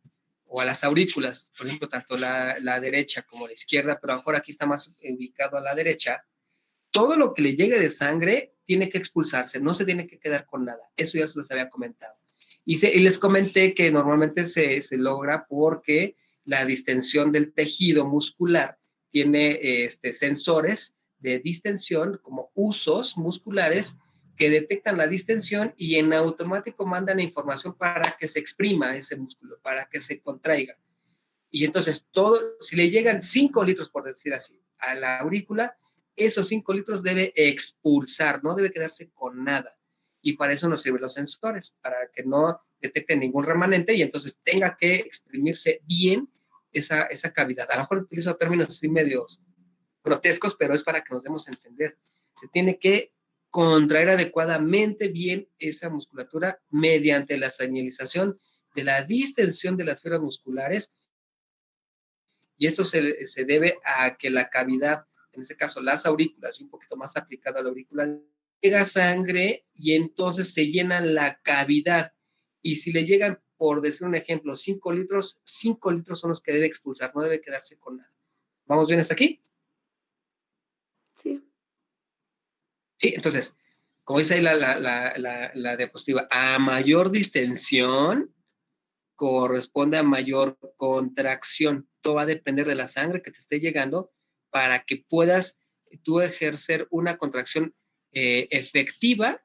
o a las aurículas, por ejemplo, tanto la derecha como la izquierda, pero a lo mejor aquí está más ubicado a la derecha, todo lo que le llegue de sangre tiene que expulsarse, no se tiene que quedar con nada. Eso ya se los había comentado. Y les comenté que normalmente se logra porque la distensión del tejido muscular tiene sensores de distensión como usos musculares que detectan la distensión y en automático mandan información para que se exprima ese músculo, para que se contraiga. Y entonces si le llegan 5 litros, por decir así, a la aurícula, esos 5 litros debe expulsar, no debe quedarse con nada. Y para eso nos sirven los sensores, para que no detecte ningún remanente y entonces tenga que exprimirse bien esa cavidad. A lo mejor utilizo términos así medios grotescos, pero es para que nos demos a entender. Se tiene que contraer adecuadamente bien esa musculatura mediante la señalización de la distensión de las fibras musculares y eso se debe a que la cavidad, en este caso las aurículas, y un poquito más aplicado a la aurícula, llega sangre y entonces se llena la cavidad. Y si le llegan, por decir un ejemplo, 5 litros, 5 litros son los que debe expulsar, no debe quedarse con nada. ¿Vamos bien hasta aquí? Sí. Sí, entonces, como dice ahí la diapositiva, a mayor distensión corresponde a mayor contracción. Todo va a depender de la sangre que te esté llegando para que puedas tú ejercer una contracción efectiva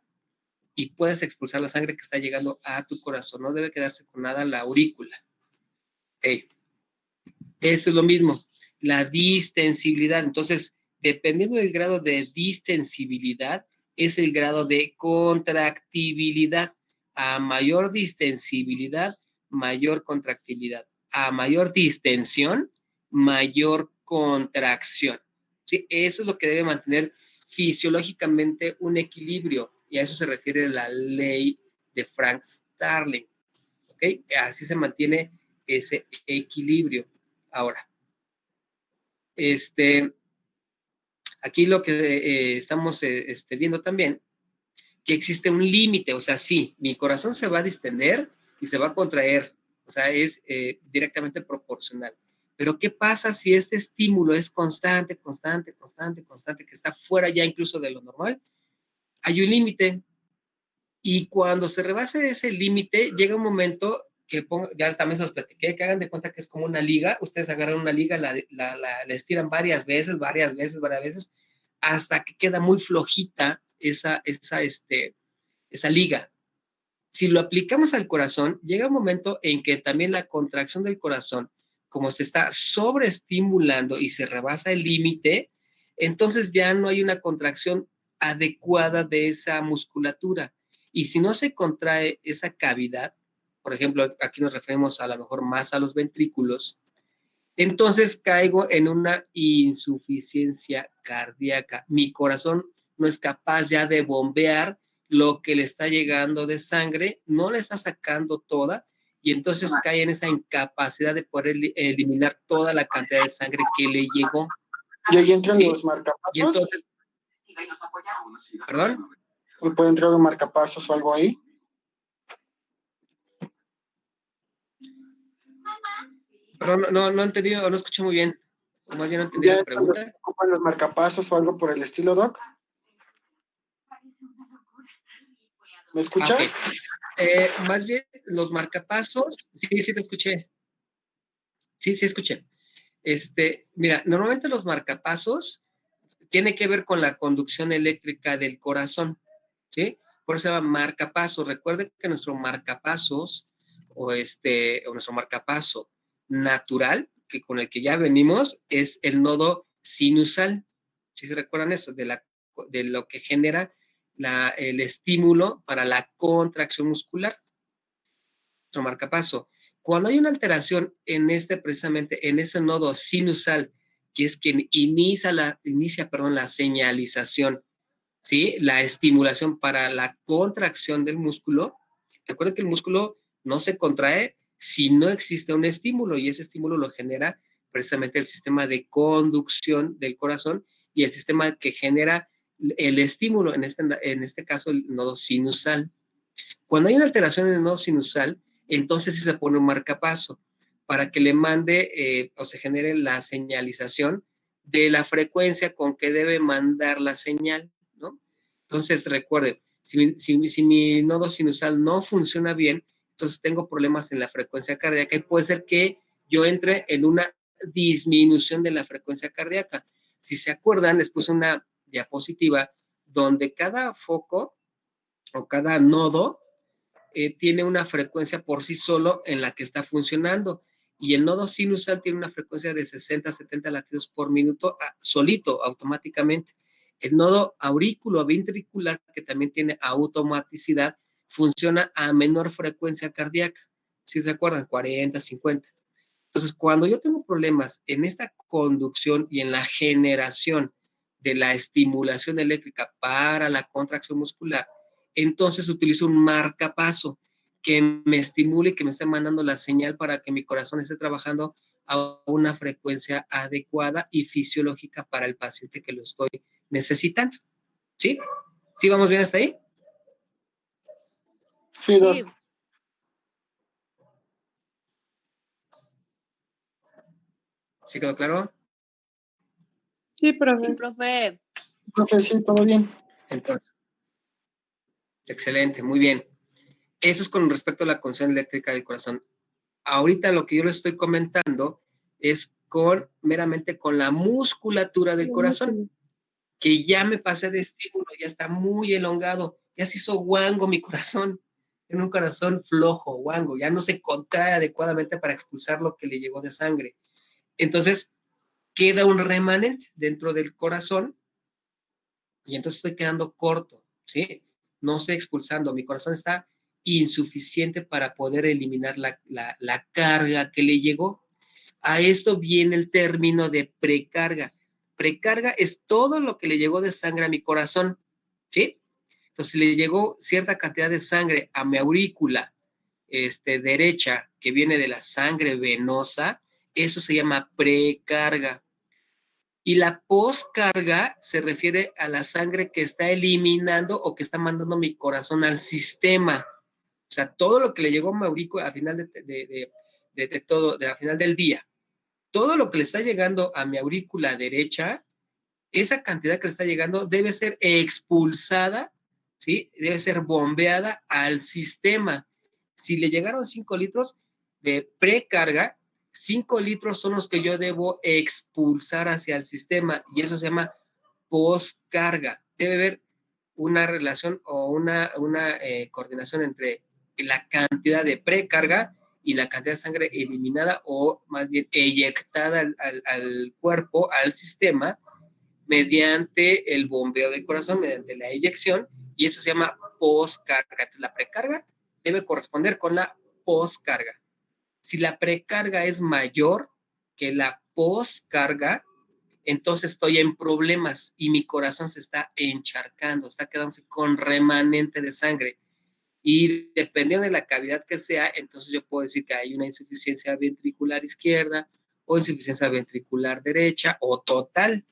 y puedas expulsar la sangre que está llegando a tu corazón. No debe quedarse con nada la aurícula. Okay. Eso es lo mismo. La distensibilidad. Entonces, dependiendo del grado de distensibilidad, es el grado de contractibilidad. A mayor distensibilidad, mayor contractibilidad. A mayor distensión, mayor contracción. ¿Sí? Eso es lo que debe mantener fisiológicamente un equilibrio. Y a eso se refiere la ley de Frank-Starling. ¿Okay? Así se mantiene ese equilibrio. Ahora, aquí lo que estamos viendo también, que existe un límite, o sea, sí, mi corazón se va a distender y se va a contraer, o sea, es directamente proporcional. Pero ¿qué pasa si este estímulo es constante, constante, constante, constante, que está fuera ya incluso de lo normal? Hay un límite. Y cuando se rebase ese límite, llega un momento que ya también se los platiqué, que hagan de cuenta que es como una liga. Ustedes agarran una liga, la estiran varias veces, hasta que queda muy flojita esa liga. Si lo aplicamos al corazón, llega un momento en que también la contracción del corazón, como se está sobreestimulando y se rebasa el límite, entonces ya no hay una contracción adecuada de esa musculatura. Y si no se contrae esa cavidad, por ejemplo, aquí nos referimos a lo mejor más a los ventrículos, entonces caigo en una insuficiencia cardíaca. Mi corazón no es capaz ya de bombear lo que le está llegando de sangre, no le está sacando toda, y entonces cae en esa incapacidad de poder eliminar toda la cantidad de sangre que le llegó. ¿Y ahí entran ¿Sí? los Y marcapasos? entonces, ¿perdón? ¿Puede entrar un marcapasos o algo ahí? Perdón, no he entendido, no escuché muy bien. O más bien no entendí ¿Ya la entran los, pregunta. ocupan los marcapasos o algo por el estilo, Doc? ¿Me escucha? Ok. Más bien, los marcapasos, sí te escuché. Sí escuché. Mira, normalmente los marcapasos tiene que ver con la conducción eléctrica del corazón, ¿sí? Por eso se llama marcapaso. Recuerde que nuestro marcapasos o nuestro marcapaso natural, que con el que ya venimos, es el nodo sinusal. ¿Sí se recuerdan eso? De lo que genera el estímulo para la contracción muscular. Nuestro marcapaso. Cuando hay una alteración precisamente en ese nodo sinusal, que es quien inicia la señalización, ¿sí? La estimulación para la contracción del músculo. Recuerden que el músculo no se contrae si no existe un estímulo, y ese estímulo lo genera precisamente el sistema de conducción del corazón y el sistema que genera el estímulo, en este caso el nodo sinusal. Cuando hay una alteración en el nodo sinusal, entonces sí se pone un marcapaso para que le mande o se genere la señalización de la frecuencia con que debe mandar la señal, ¿no? Entonces, recuerden, si mi nodo sinusal no funciona bien, entonces tengo problemas en la frecuencia cardíaca y puede ser que yo entre en una disminución de la frecuencia cardíaca. Si se acuerdan, les puse una diapositiva donde cada foco o cada nodo tiene una frecuencia por sí solo en la que está funcionando. Y el nodo sinusal tiene una frecuencia de 60 a 70 latidos por minuto solito, automáticamente. El nodo auriculoventricular, que también tiene automaticidad, funciona a menor frecuencia cardíaca. Si se acuerdan, 40, 50. Entonces, cuando yo tengo problemas en esta conducción y en la generación de la estimulación eléctrica para la contracción muscular, entonces utilizo un marcapaso que me estimule y que me esté mandando la señal para que mi corazón esté trabajando a una frecuencia adecuada y fisiológica para el paciente que lo estoy necesitando. ¿Sí? ¿Sí vamos bien hasta ahí? Sí, Doc. Sí, ¿Sí quedó claro? Sí, sí, profe. profe. Profe, sí, todo bien. Entonces, excelente, muy bien. Eso es con respecto a la conducción eléctrica del corazón. Ahorita lo que yo les estoy comentando es meramente con la musculatura del corazón, que ya me pasé de estímulo, ya está muy elongado, ya se hizo guango mi corazón, tiene un corazón flojo, guango, ya no se contrae adecuadamente para expulsar lo que le llegó de sangre. Entonces, queda un remanente dentro del corazón y entonces estoy quedando corto, ¿sí? No estoy expulsando, mi corazón está insuficiente para poder eliminar la carga que le llegó. A esto viene el término de precarga. Precarga es todo lo que le llegó de sangre a mi corazón, ¿sí? Entonces, si le llegó cierta cantidad de sangre a mi aurícula derecha, que viene de la sangre venosa, eso se llama precarga. Y la poscarga se refiere a la sangre que está eliminando o que está mandando mi corazón al sistema. O sea, todo lo que le llegó a Mauricio a final a final del día, todo lo que le está llegando a mi aurícula derecha, esa cantidad que le está llegando debe ser expulsada, ¿sí? Debe ser bombeada al sistema. Si le llegaron 5 litros de precarga, 5 litros son los que yo debo expulsar hacia el sistema y eso se llama poscarga. Debe haber una relación o una coordinación entre la cantidad de precarga y la cantidad de sangre eliminada o más bien eyectada al cuerpo, al sistema, mediante el bombeo del corazón, mediante la eyección, y eso se llama poscarga. Entonces, la precarga debe corresponder con la poscarga. Si la precarga es mayor que la poscarga, entonces estoy en problemas y mi corazón se está encharcando, está quedándose con remanente de sangre. Y dependiendo de la cavidad que sea, entonces yo puedo decir que hay una insuficiencia ventricular izquierda o insuficiencia ventricular derecha o total,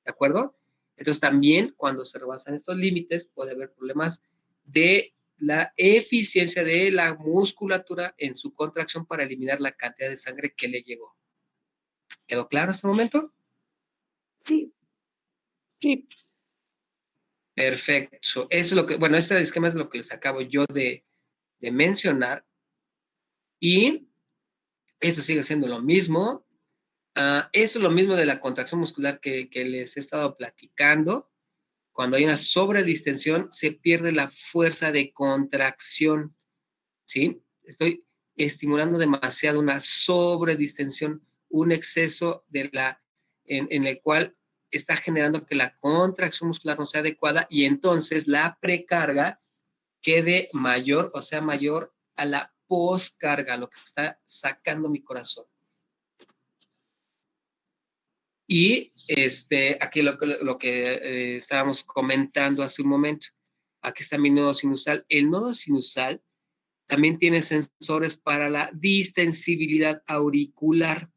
¿de acuerdo? Entonces también cuando se rebasan estos límites puede haber problemas de la eficiencia de la musculatura en su contracción para eliminar la cantidad de sangre que le llegó. ¿Quedó claro hasta el momento? Sí. Sí. Perfecto. Eso es lo que, bueno, este esquema es lo que les acabo yo de mencionar. Y esto sigue siendo lo mismo. Eso es lo mismo de la contracción muscular que les he estado platicando. Cuando hay una sobredistensión, se pierde la fuerza de contracción, ¿sí? Estoy estimulando demasiado una sobredistensión, un exceso en el cual está generando que la contracción muscular no sea adecuada y entonces la precarga quede mayor, o sea, mayor a la poscarga, lo que está sacando mi corazón. Y aquí lo que estábamos comentando hace un momento, aquí está mi nodo sinusal. El nodo sinusal también tiene sensores para la distensibilidad auricular.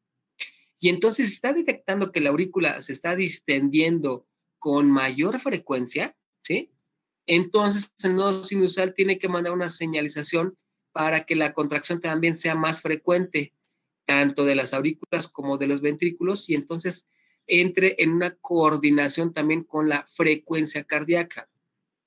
Y entonces está detectando que la aurícula se está distendiendo con mayor frecuencia, ¿sí? Entonces el nodo sinusal tiene que mandar una señalización para que la contracción también sea más frecuente, tanto de las aurículas como de los ventrículos, y entonces entre en una coordinación también con la frecuencia cardíaca.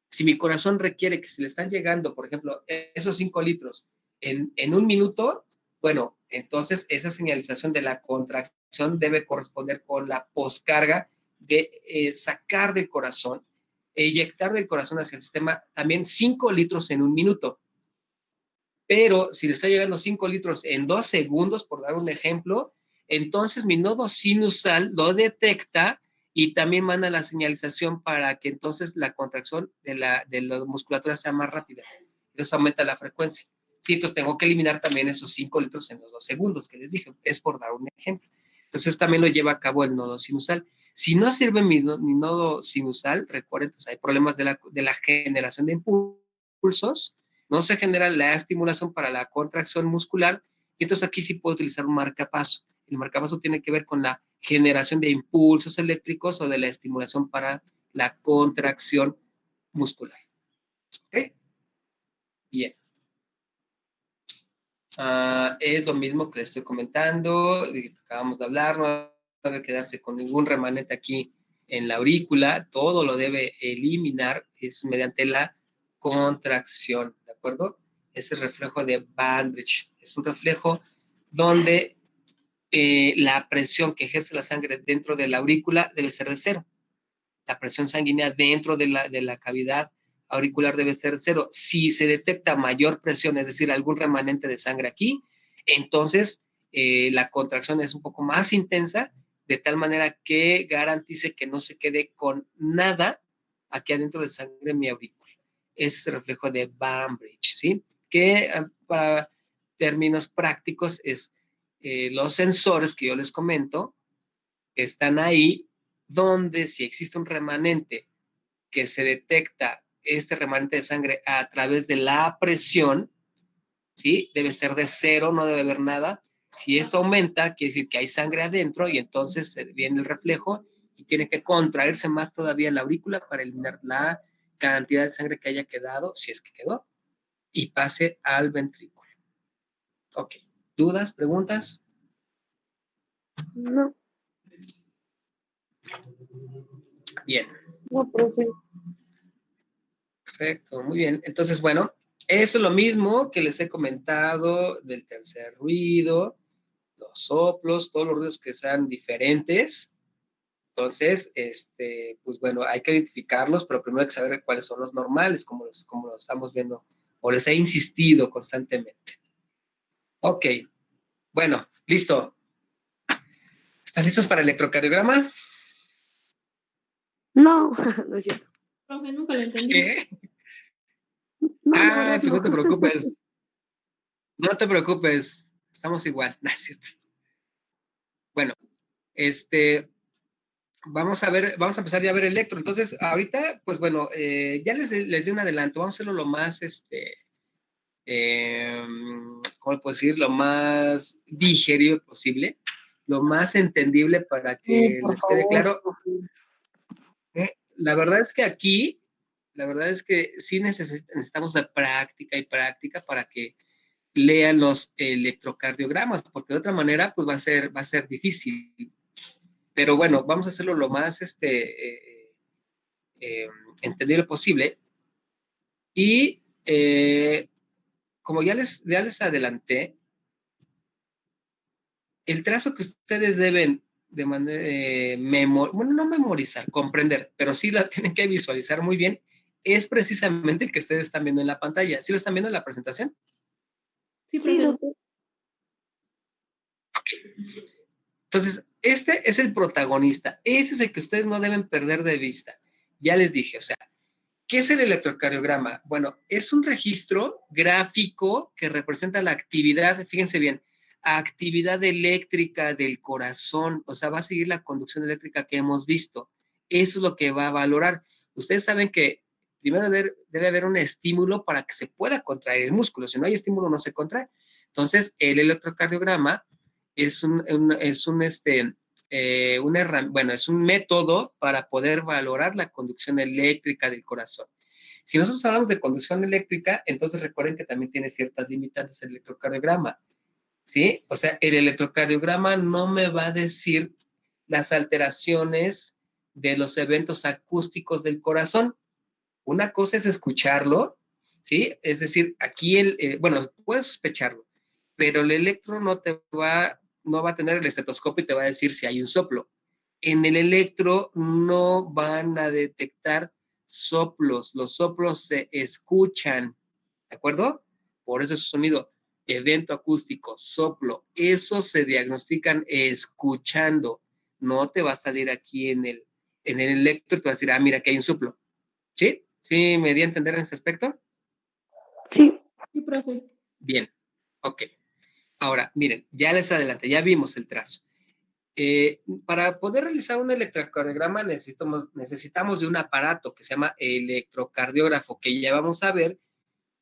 Si mi corazón requiere que se le están llegando, por ejemplo, esos 5 litros en un minuto, bueno, entonces esa señalización de la contracción debe corresponder con la poscarga de sacar del corazón, eyectar del corazón hacia el sistema también 5 litros en un minuto. Pero si le está llegando 5 litros en 2 segundos, por dar un ejemplo, entonces mi nodo sinusal lo detecta y también manda la señalización para que entonces la contracción de la musculatura sea más rápida. Entonces aumenta la frecuencia. Sí, entonces tengo que eliminar también esos 5 litros en los 2 segundos que les dije. Es por dar un ejemplo. Entonces también lo lleva a cabo el nodo sinusal. Si no sirve mi nodo sinusal, recuerden, entonces hay problemas de la generación de impulsos. No se genera la estimulación para la contracción muscular, y entonces aquí sí puedo utilizar un marcapaso. El marcapaso tiene que ver con la generación de impulsos eléctricos o de la estimulación para la contracción muscular. ¿Ok? Bien. Es lo mismo que les estoy comentando, acabamos de hablar, no debe quedarse con ningún remanente aquí en la aurícula, todo lo debe eliminar, es mediante la contracción, ¿de acuerdo? Es el reflejo de Banbridge, es un reflejo donde la presión que ejerce la sangre dentro de la aurícula debe ser de 0. La presión sanguínea dentro de la cavidad auricular debe ser 0. Si se detecta mayor presión, es decir, algún remanente de sangre aquí, entonces la contracción es un poco más intensa, de tal manera que garantice que no se quede con nada aquí adentro de sangre en mi aurícula. Es el reflejo de Banbridge, ¿sí? Que para términos prácticos es los sensores que yo les comento, que están ahí, donde si existe un remanente que se detecta este remanente de sangre a través de la presión, ¿sí? Debe ser de 0, no debe haber nada. Si esto aumenta, quiere decir que hay sangre adentro y entonces viene el reflejo y tiene que contraerse más todavía la aurícula para eliminar la cantidad de sangre que haya quedado, si es que quedó, y pase al ventrículo. Ok. ¿Dudas? ¿Preguntas? No, Bien. no, profe. Perfecto, muy bien. Entonces, bueno, eso es lo mismo que les he comentado del tercer ruido, los soplos, todos los ruidos que sean diferentes. Entonces, pues bueno, hay que identificarlos, pero primero hay que saber cuáles son los normales, como los estamos viendo o les he insistido constantemente. Ok, bueno, listo. ¿Están listos para el electrocardiograma? No, no es cierto. Profe, nunca lo entendí. ¿Qué? No, la verdad Pues no. no te preocupes. No te preocupes. Estamos igual. No es cierto. Bueno, vamos a empezar ya a ver electro. Entonces, ahorita, pues bueno, ya les di un adelanto. Vamos a hacerlo lo más, ¿cómo le puedo decir? Lo más digerible posible, lo más entendible para Sí, que por les quede favor. claro. La verdad es que aquí, la verdad es que sí necesitamos de práctica y práctica para que lean los electrocardiogramas, porque de otra manera, pues va a ser difícil. Pero bueno, vamos a hacerlo lo más entendible posible. Y como ya les adelanté, el trazo que ustedes deben de manera, bueno, no memorizar, comprender, pero sí la tienen que visualizar muy bien, es precisamente el que ustedes están viendo en la pantalla. ¿Sí lo están viendo en la presentación? Sí, Sí, profe. doctor. Entonces, este es el protagonista. Ese es el que ustedes no deben perder de vista. Ya les dije, o sea, ¿qué es el electrocardiograma? Bueno, es un registro gráfico que representa la actividad, fíjense bien, actividad eléctrica del corazón, o sea, va a seguir la conducción eléctrica que hemos visto. Eso es lo que va a valorar. Ustedes saben que primero debe haber un estímulo para que se pueda contraer el músculo. Si no hay estímulo, no se contrae. Entonces, el electrocardiograma es es un método para poder valorar la conducción eléctrica del corazón. Si nosotros hablamos de conducción eléctrica, entonces recuerden que también tiene ciertas limitantes el electrocardiograma, ¿sí? O sea, el electrocardiograma no me va a decir las alteraciones de los eventos acústicos del corazón. Una cosa es escucharlo, ¿sí? Es decir, aquí bueno, puedes sospecharlo, pero el electro no va a tener el estetoscopio y te va a decir si hay un soplo. En el electro no van a detectar soplos, los soplos se escuchan, ¿de acuerdo? Por eso es su sonido, evento acústico, soplo, eso se diagnostican escuchando, no te va a salir aquí en el electro y te va a decir, mira, que hay un soplo, ¿sí? ¿Sí me di a entender en ese aspecto? Sí. Sí, profe. Bien, ok. Ahora, miren, ya les adelanté, ya vimos el trazo. Para poder realizar un electrocardiograma necesitamos de un aparato que se llama electrocardiógrafo, que ya vamos a ver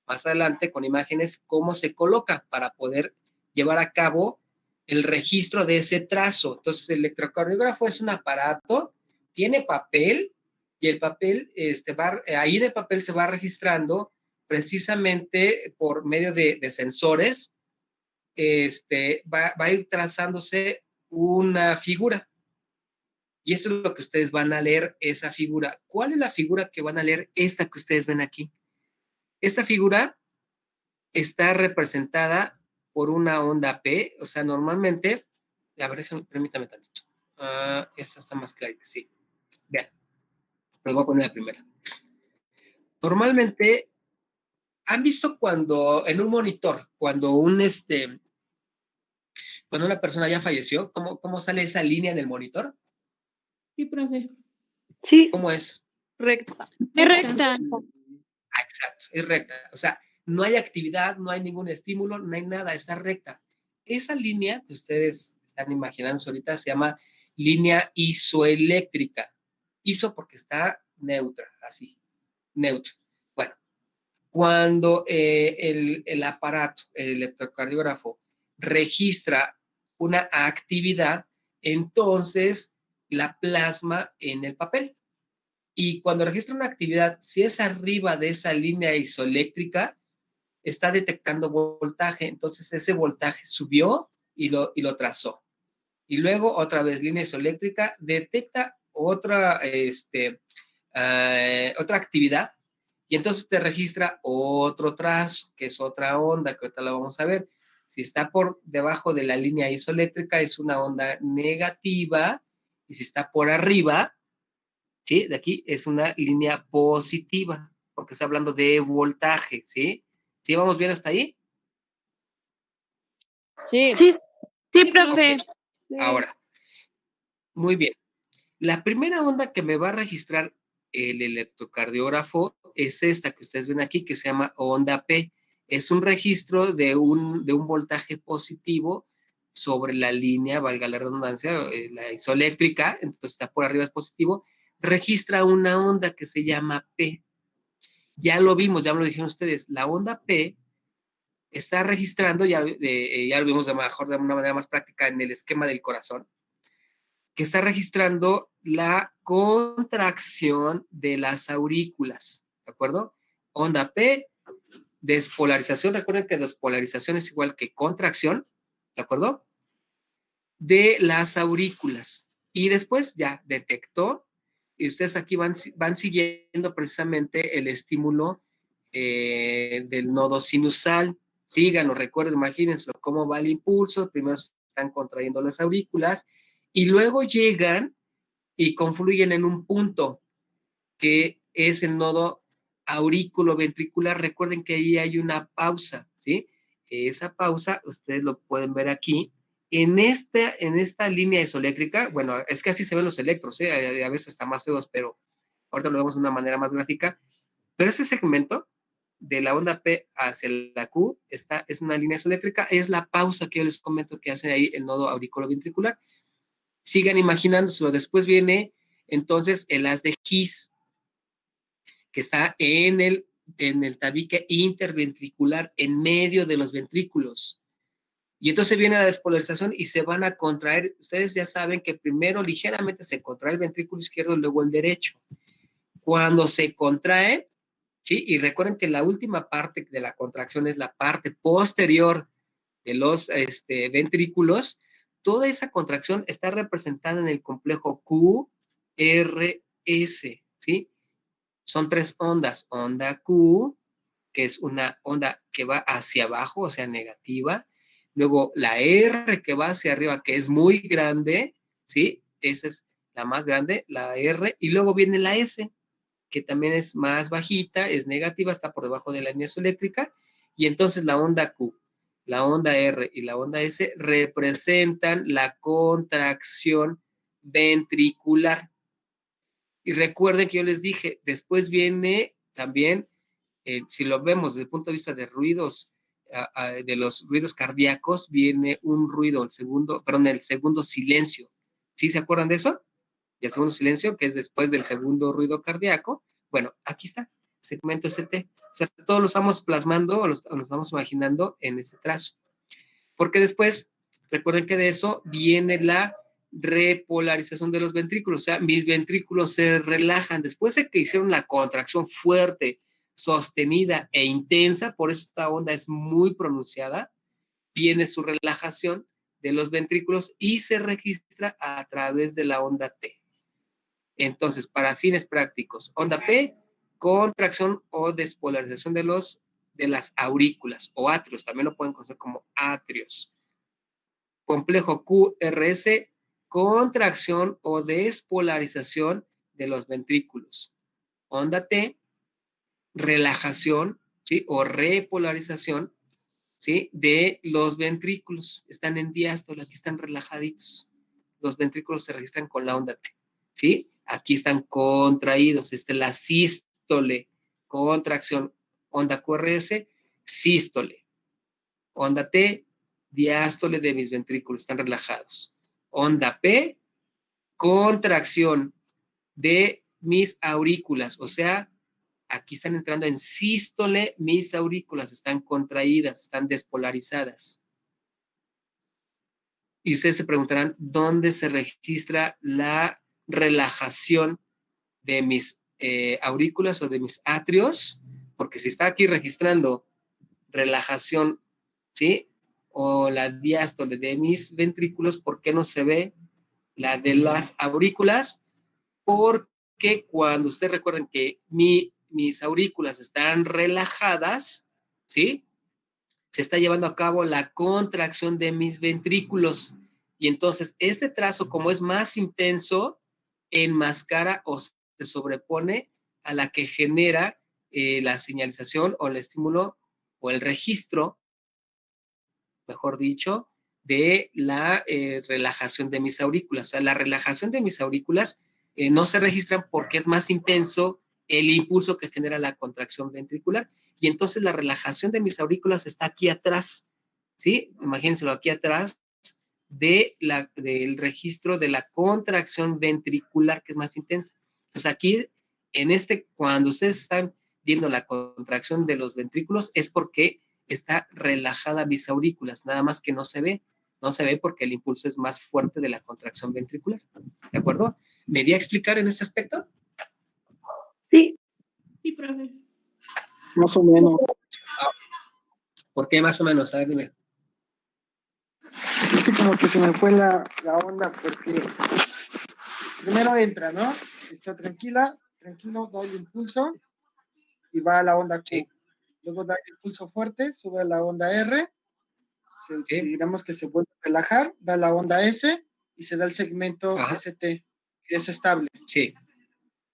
más adelante con imágenes cómo se coloca para poder llevar a cabo el registro de ese trazo. Entonces, el electrocardiógrafo es un aparato, tiene papel y el papel, ahí en el papel se va registrando precisamente por medio de sensores, va a ir trazándose una figura. Y eso es lo que ustedes van a leer, esa figura. ¿Cuál es la figura que van a leer? Esta que ustedes ven aquí. Esta figura está representada por una onda P, o sea, normalmente, a ver, permítame tantito. Esta está más clarita, sí. Vean, les voy a poner la primera. Normalmente, ¿han visto cuando en un monitor, cuando una persona ya falleció, cómo sale esa línea en el monitor? Sí, profe. Sí. ¿Cómo es? Recta. Es recta. Exacto, es recta. O sea, no hay actividad, no hay ningún estímulo, no hay nada, está recta. Esa línea que ustedes están imaginando ahorita se llama línea isoeléctrica. Iso porque está neutra, así, neutro. Bueno, cuando el aparato, el electrocardiógrafo, registra una actividad, entonces la plasma en el papel. Y cuando registra una actividad, si es arriba de esa línea isoeléctrica, está detectando voltaje. Entonces ese voltaje subió y lo trazó. Y luego otra vez línea isoeléctrica detecta otra actividad y entonces te registra otro trazo, que es otra onda, que ahorita la vamos a ver. Si está por debajo de la línea isoeléctrica es una onda negativa y si está por arriba, ¿sí? De aquí es una línea positiva, porque está hablando de voltaje, ¿sí? ¿Sí vamos bien hasta ahí? Sí, Sí, sí, profe. Ok. Ahora, muy bien. La primera onda que me va a registrar el electrocardiógrafo es esta que ustedes ven aquí, que se llama onda P. Es un registro de un voltaje positivo sobre la línea, valga la redundancia, la isoeléctrica, entonces está por arriba es positivo, registra una onda que se llama P. Ya lo vimos, ya me lo dijeron ustedes, la onda P está registrando, ya lo vimos de una manera más práctica en el esquema del corazón, que está registrando la contracción de las aurículas, ¿de acuerdo? Onda P, despolarización, recuerden que despolarización es igual que contracción, ¿de acuerdo? De las aurículas. Y después ya detectó, y ustedes aquí van siguiendo precisamente el estímulo del nodo sinusal. Síganlo, recuerden, imagínense cómo va el impulso. Primero están contrayendo las aurículas y luego llegan y confluyen en un punto que es el nodo aurículo-ventricular. Recuerden que ahí hay una pausa, ¿sí? Esa pausa, ustedes lo pueden ver aquí. En esta línea isoeléctrica, bueno, es que así se ven los electros, ¿eh? A veces están más feos, pero ahorita lo vemos de una manera más gráfica. Pero ese segmento de la onda P hacia la Q es una línea isoeléctrica, es la pausa que yo les comento que hace ahí el nodo aurículo-ventricular. Sigan imaginándoselo. Después viene entonces el haz de His, que está en el tabique interventricular, en medio de los ventrículos. Y entonces viene la despolarización y se van a contraer. Ustedes ya saben que primero ligeramente se contrae el ventrículo izquierdo, luego el derecho. Cuando se contrae, ¿sí? Y recuerden que la última parte de la contracción es la parte posterior de los ventrículos. Toda esa contracción está representada en el complejo QRS, ¿sí? Son 3 ondas. Onda Q, que es una onda que va hacia abajo, o sea, negativa. Luego la R que va hacia arriba, que es muy grande, ¿sí? Esa es la más grande, la R. Y luego viene la S, que también es más bajita, es negativa, está por debajo de la línea eléctrica. Y entonces la onda Q, la onda R y la onda S representan la contracción ventricular. Y recuerden que yo les dije, después viene también, si lo vemos desde el punto de vista de ruidos, de los ruidos cardíacos, viene un ruido, el segundo silencio. ¿Sí se acuerdan de eso? Y el segundo silencio, que es después del segundo ruido cardíaco. Bueno, aquí está, segmento ST. O sea, todos lo estamos plasmando o lo estamos imaginando en ese trazo. Porque después, recuerden que de eso viene la repolarización de los ventrículos, o sea, mis ventrículos se relajan después de que hicieron la contracción fuerte, sostenida e intensa, por eso esta onda es muy pronunciada, viene su relajación de los ventrículos y se registra a través de la onda T. Entonces, para fines prácticos, onda P, contracción o despolarización de las aurículas o atrios, también lo pueden conocer como atrios. Complejo QRS, contracción o despolarización de los ventrículos. Onda T, relajación, ¿sí? O repolarización, ¿sí? De los ventrículos. Están en diástole, aquí están relajaditos. Los ventrículos se registran con la onda T, ¿sí? Aquí están contraídos. Esta es la sístole, contracción. Onda QRS, sístole. Onda T, diástole de mis ventrículos, están relajados. Onda P, contracción de mis aurículas, o sea, aquí están entrando en sístole mis aurículas, están contraídas, están despolarizadas. Y ustedes se preguntarán, ¿dónde se registra la relajación de mis aurículas o de mis atrios? Porque si está aquí registrando relajación, ¿sí? O la diástole de mis ventrículos, ¿por qué no se ve la de las aurículas? Porque cuando ustedes recuerden que mis aurículas están relajadas, ¿sí? Se está llevando a cabo la contracción de mis ventrículos. Y entonces este trazo, como es más intenso, enmascara o se sobrepone a la que genera la señalización o el estímulo o el registro, mejor dicho, de la relajación de mis aurículas. O sea, la relajación de mis aurículas no se registran porque es más intenso el impulso que genera la contracción ventricular. Y entonces la relajación de mis aurículas está aquí atrás, ¿sí? Imagínenselo aquí atrás del registro de la contracción ventricular, que es más intensa. Entonces aquí, cuando ustedes están viendo la contracción de los ventrículos, es porque está relajada mis aurículas, nada más que no se ve porque el impulso es más fuerte de la contracción ventricular, ¿de acuerdo? ¿Me di a explicar en ese aspecto? Sí, Sí, profe. Más o menos. ¿Por qué más o menos? A ver, dime. Es que como que se me fue la onda porque primero entra, ¿no? Está tranquilo, da el impulso y va a la onda Q. Sí. Luego da el impulso fuerte, sube a la onda R, Sí. digamos que se vuelve a relajar, da la onda S y se da el segmento Ajá. ST, que es estable. Sí.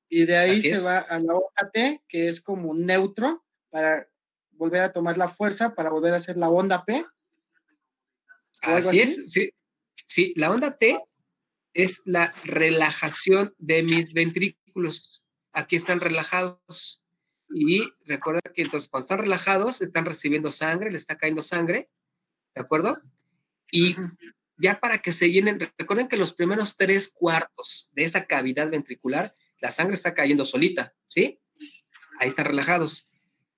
Y de ahí Así se es. va a la onda T, que es como neutro, para volver a tomar la fuerza, para volver a hacer la onda P. ¿O algo Así así? es, sí. Sí, la onda T es la relajación de mis ventrículos. Aquí están relajados. Y recuerda que entonces cuando están relajados, están recibiendo sangre, le está cayendo sangre, ¿de acuerdo? Y ya para que se llenen, recuerden que los primeros 3/4 de esa cavidad ventricular, la sangre está cayendo solita, ¿sí? Ahí están relajados.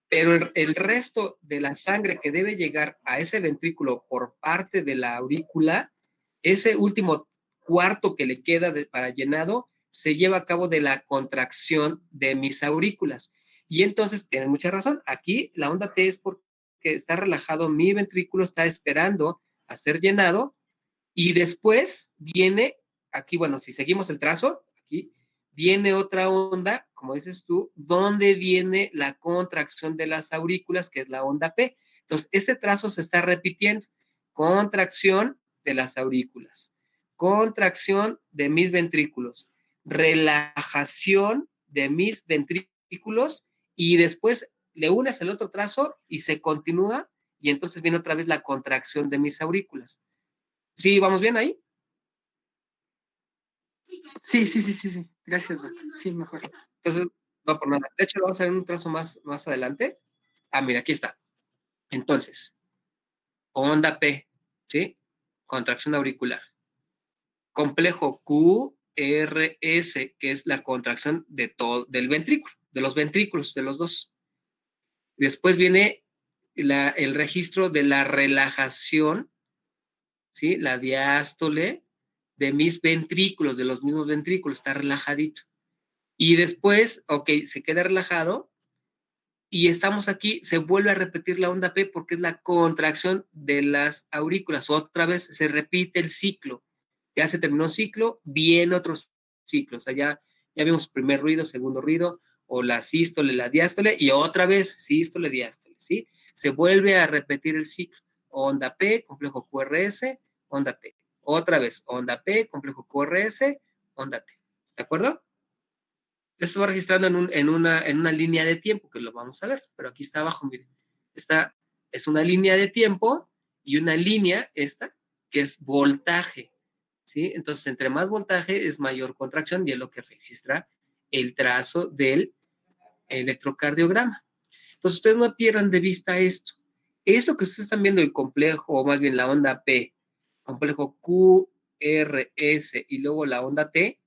Pero el resto de la sangre que debe llegar a ese ventrículo por parte de la aurícula, ese último cuarto que le queda para llenado, se lleva a cabo de la contracción de mis aurículas. Y entonces, tienen mucha razón, aquí la onda T es porque está relajado, mi ventrículo está esperando a ser llenado, y después viene, aquí, bueno, si seguimos el trazo, aquí viene otra onda, como dices tú, donde viene la contracción de las aurículas, que es la onda P. Entonces, ese trazo se está repitiendo. Contracción de las aurículas, contracción de mis ventrículos, relajación de mis ventrículos, y después le unes el otro trazo y se continúa, y entonces viene otra vez la contracción de mis aurículas. ¿Sí, vamos bien ahí? Sí. Gracias, Doc. Sí, mejor. Entonces, no por nada. De hecho, lo vamos a ver en un trazo más adelante. Ah, mira, aquí está. Entonces, onda P, ¿sí? Contracción auricular. Complejo QRS, que es la contracción de todo, del ventrículo, de los ventrículos, de los dos. Después viene el registro de la relajación, ¿sí? La diástole de mis ventrículos, de los mismos ventrículos, está relajadito. Y después, ok, se queda relajado y estamos aquí, se vuelve a repetir la onda P porque es la contracción de las aurículas. Otra vez se repite el ciclo. Ya se terminó un ciclo, viene otro ciclo. O sea, ya vimos primer ruido, segundo ruido, o la sístole, la diástole, y otra vez sístole, diástole, ¿sí? Se vuelve a repetir el ciclo. Onda P, complejo QRS, onda T. Otra vez, onda P, complejo QRS, onda T. ¿De acuerdo? Esto va registrando en una línea de tiempo, que lo vamos a ver, pero aquí está abajo, miren. Esta es una línea de tiempo y una línea, esta, que es voltaje, ¿sí? Entonces, entre más voltaje es mayor contracción y es lo que registra el trazo del electrocardiograma. Entonces, ustedes no pierdan de vista esto. Esto que ustedes están viendo, el complejo, o más bien la onda P, complejo QRS y luego la onda T,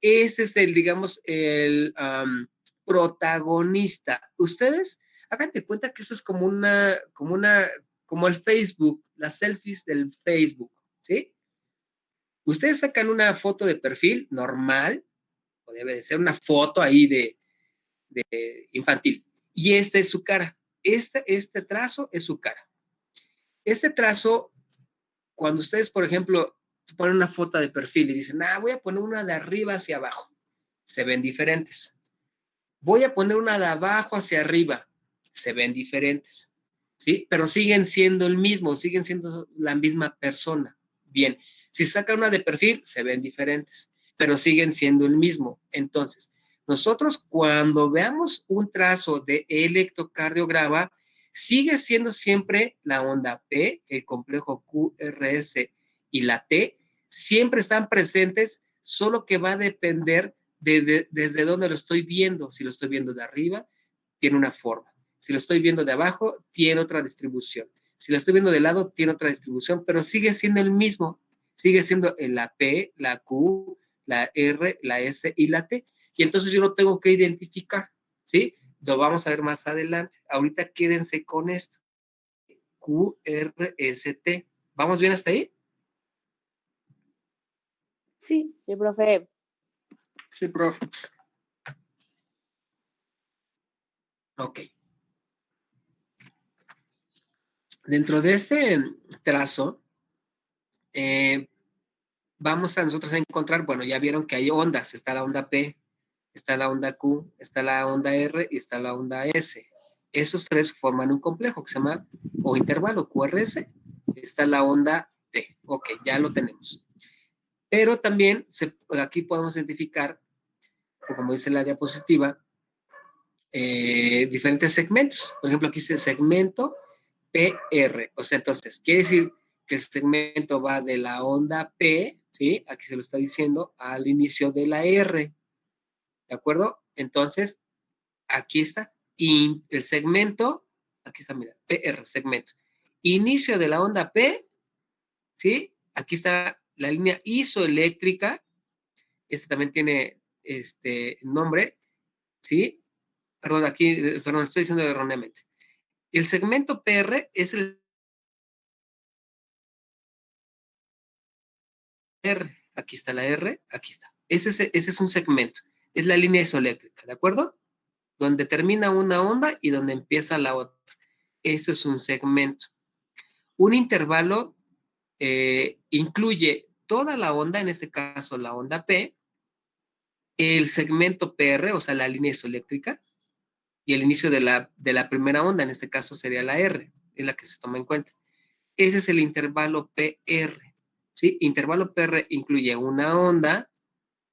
este es digamos, el protagonista. Ustedes hagan de cuenta que eso es como el Facebook, las selfies del Facebook, ¿sí? Ustedes sacan una foto de perfil normal, o debe de ser una foto ahí de infantil, y esta es su cara. Este trazo es su cara. Este trazo, cuando ustedes, por ejemplo, ponen una foto de perfil y dicen, voy a poner una de arriba hacia abajo, se ven diferentes. Voy a poner una de abajo hacia arriba, se ven diferentes, ¿sí? Pero siguen siendo el mismo, siguen siendo la misma persona. Bien, si sacan una de perfil, se ven diferentes, pero siguen siendo el mismo. Entonces, nosotros cuando veamos un trazo de electrocardiograma, sigue siendo siempre la onda P, el complejo QRS y la T, siempre están presentes, solo que va a depender desde dónde lo estoy viendo. Si lo estoy viendo de arriba, tiene una forma. Si lo estoy viendo de abajo, tiene otra distribución. Si lo estoy viendo de lado, tiene otra distribución, pero sigue siendo el mismo. Sigue siendo la P, la Q, la R, la S y la T. Y entonces yo lo tengo que identificar, ¿sí? Lo vamos a ver más adelante. Ahorita quédense con esto. Q, R, S, T. ¿Vamos bien hasta ahí? Sí. Sí, profe. Sí, profe. Ok. Dentro de este trazo, vamos a nosotros a encontrar, bueno, ya vieron que hay ondas. Está la onda P, está la onda Q, está la onda R y está la onda S. Esos tres forman un complejo que se llama, o intervalo QRS. Está la onda T. Ok, ya lo tenemos. Pero también aquí podemos identificar, como dice la diapositiva, diferentes segmentos. Por ejemplo, aquí dice segmento PR. O sea, entonces, quiere decir que el segmento va de la onda P, ¿sí? Aquí se lo está diciendo, al inicio de la R. ¿De acuerdo? Entonces, aquí está. Y el segmento, aquí está, mira, PR, segmento. Inicio de la onda P, ¿sí? Aquí está la línea isoeléctrica. Este también tiene nombre, ¿sí? Perdón, aquí, perdón, estoy diciendo erróneamente. El segmento PR es el R. Aquí está la R, aquí está. Ese es un segmento. Es la línea isoeléctrica, ¿de acuerdo? Donde termina una onda y donde empieza la otra. Eso es un segmento. Un intervalo incluye toda la onda, en este caso la onda P, el segmento PR, o sea, la línea isoeléctrica, y el inicio de la primera onda, en este caso sería la R, es la que se toma en cuenta. Ese es el intervalo PR, ¿sí? Intervalo PR incluye una onda,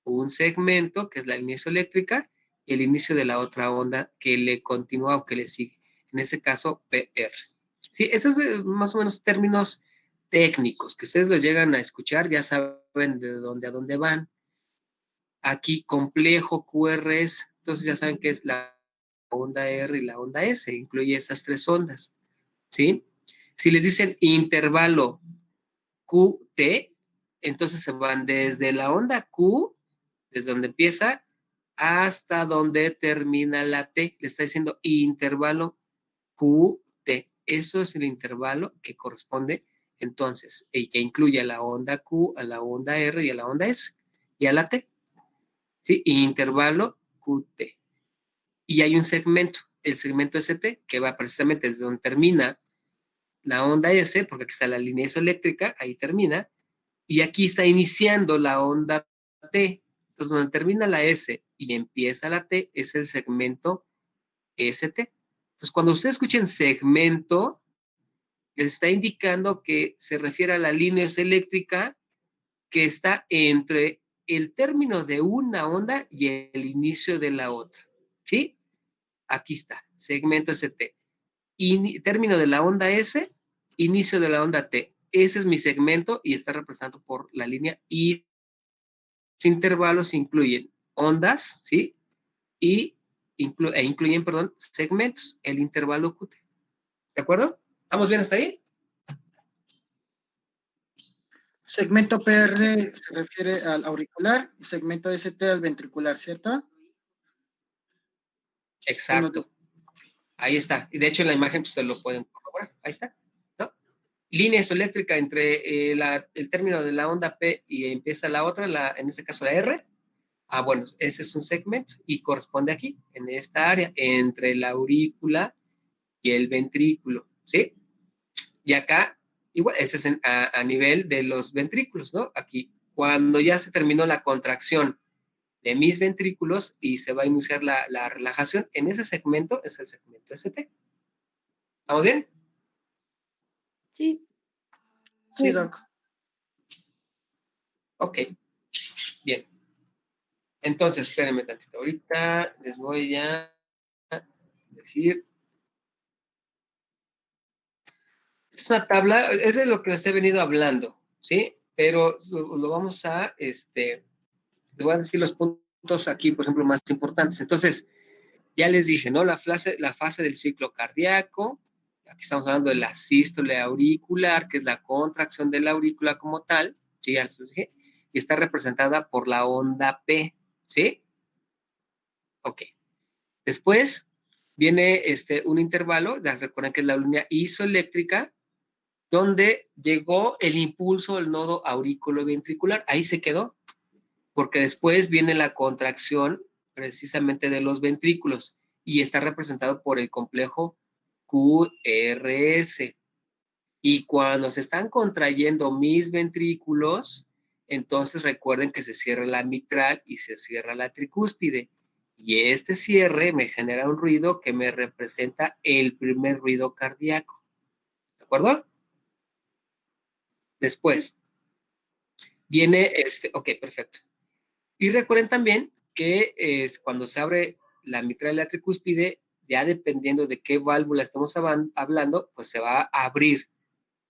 un segmento, que es la línea isoeléctrica, y el inicio de la otra onda que le continúa o que le sigue. En este caso, PR. Sí, esos es más o menos términos técnicos que ustedes los llegan a escuchar, ya saben de dónde a dónde van. Aquí complejo QRS, entonces ya saben que es la onda R y la onda S, incluye esas tres ondas, ¿sí? Si les dicen intervalo QT, entonces se van desde la onda Q, desde donde empieza, hasta donde termina la T. Le está diciendo intervalo QT. Eso es el intervalo que corresponde entonces, y que incluye a la onda Q, a la onda R y a la onda S, y a la T. ¿Sí? Intervalo QT. Y hay un segmento, el segmento ST, que va precisamente desde donde termina la onda S, porque aquí está la línea isoeléctrica, ahí termina, y aquí está iniciando la onda T. Entonces, donde termina la S y empieza la T, es el segmento ST. Entonces, cuando ustedes escuchen segmento, les está indicando que se refiere a la línea eléctrica que está entre el término de una onda y el inicio de la otra. ¿Sí? Aquí está, segmento ST. Término de la onda S, inicio de la onda T. Ese es mi segmento y está representado por la línea I. Los intervalos incluyen ondas, ¿sí? Incluyen, perdón, segmentos, el intervalo QT. ¿De acuerdo? ¿Estamos bien hasta ahí? Segmento PR se refiere al auricular y segmento ST al ventricular, ¿cierto? Exacto. Ahí está. Y de hecho en la imagen pues, ustedes lo pueden corroborar. Ahí está. ¿No? Línea isoeléctrica entre el término de la onda P y empieza la otra, en este caso la R. Ah, bueno, ese es un segmento y corresponde aquí, en esta área, entre la aurícula y el ventrículo, ¿sí? Y acá, igual, ese es a nivel de los ventrículos, ¿no? Aquí, cuando ya se terminó la contracción de mis ventrículos y se va a iniciar la relajación, en ese segmento es el segmento ST. ¿Estamos bien? Sí. Sí, Doc. Ok, bien. Entonces, espérenme tantito. Ahorita les voy a decir Es una tabla, es de lo que les he venido hablando, ¿sí? Pero lo vamos a, les voy a decir los puntos aquí, por ejemplo, más importantes. Entonces, ya les dije, ¿no? La fase del ciclo cardíaco, aquí estamos hablando de la sístole auricular, que es la contracción de la aurícula como tal, ¿sí? Ya les dije, y está representada por la onda P, ¿sí? Ok. Después viene un intervalo, ya recuerden que es la línea isoeléctrica, donde llegó el impulso del nodo aurículo-ventricular. Ahí se quedó, porque después viene la contracción precisamente de los ventrículos y está representado por el complejo QRS. Y cuando se están contrayendo mis ventrículos, entonces recuerden que se cierra la mitral y se cierra la tricúspide. Y este cierre me genera un ruido que me representa el primer ruido cardíaco. ¿De acuerdo? Después viene ok, perfecto. Y recuerden también que cuando se abre la mitral y la tricúspide, ya dependiendo de qué válvula estamos hablando, pues se va a abrir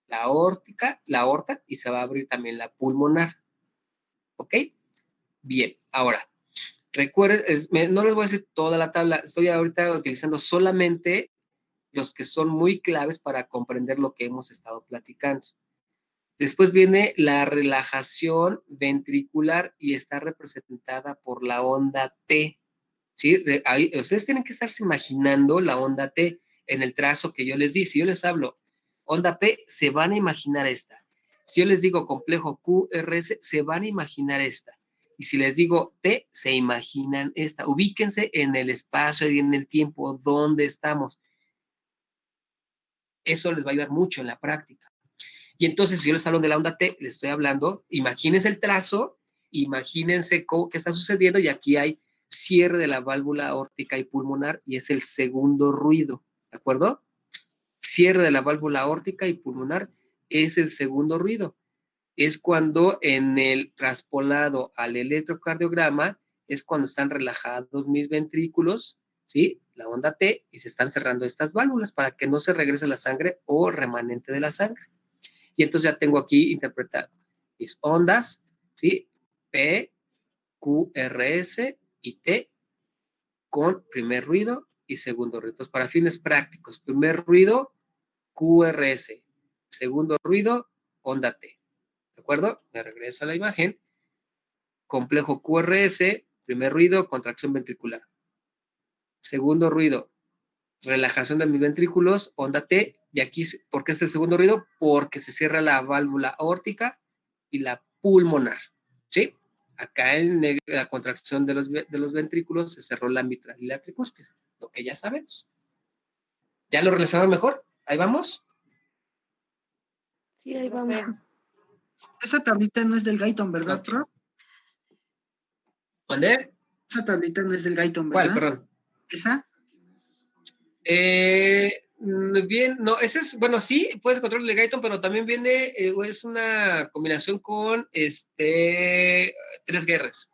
la aorta, y se va a abrir también la pulmonar. ¿Ok? Bien, ahora, recuerden, no les voy a decir toda la tabla, estoy ahorita utilizando solamente los que son muy claves para comprender lo que hemos estado platicando. Después viene la relajación ventricular y está representada por la onda T. ¿Sí? Ahí, ustedes tienen que estarse imaginando la onda T en el trazo que yo les di. Si yo les hablo onda P, se van a imaginar esta. Si yo les digo complejo QRS, se van a imaginar esta. Y si les digo T, se imaginan esta. Ubíquense en el espacio y en el tiempo donde estamos. Eso les va a ayudar mucho en la práctica. Y entonces, si yo les hablo de la onda T, les estoy hablando, imagínense el trazo, imagínense qué está sucediendo, y aquí hay cierre de la válvula aórtica y pulmonar, y es el segundo ruido, ¿de acuerdo? Cierre de la válvula aórtica y pulmonar es el segundo ruido. Es cuando en el traspolado al electrocardiograma, es cuando están relajados mis ventrículos, ¿sí? La onda T, y se están cerrando estas válvulas para que no se regrese la sangre o remanente de la sangre. Y entonces ya tengo aquí interpretado mis ondas, ¿sí? P, Q, R, S y T con primer ruido y segundo ruido. Entonces, para fines prácticos, primer ruido, QRS. Segundo ruido, onda T. ¿De acuerdo? Me regreso a la imagen. Complejo QRS, primer ruido, contracción ventricular. Segundo ruido, relajación de mis ventrículos, onda T. Y aquí, ¿por qué es el segundo ruido? Porque se cierra la válvula aórtica y la pulmonar, ¿sí? Acá en la contracción de los ventrículos se cerró la mitral y la tricúspide, lo que ya sabemos. ¿Ya lo relacionaron mejor? ¿Ahí vamos? Sí, ahí vamos. Esa tablita no es del Gaiton, ¿verdad, Ok. Pro? ¿Mandé? Esa tablita no es del Gaiton, ¿verdad? ¿Cuál, perdón? ¿Esa? Bien, no, ese es, bueno, sí, puedes encontrar el Gaiton, pero también viene, es una combinación con 3 guerras.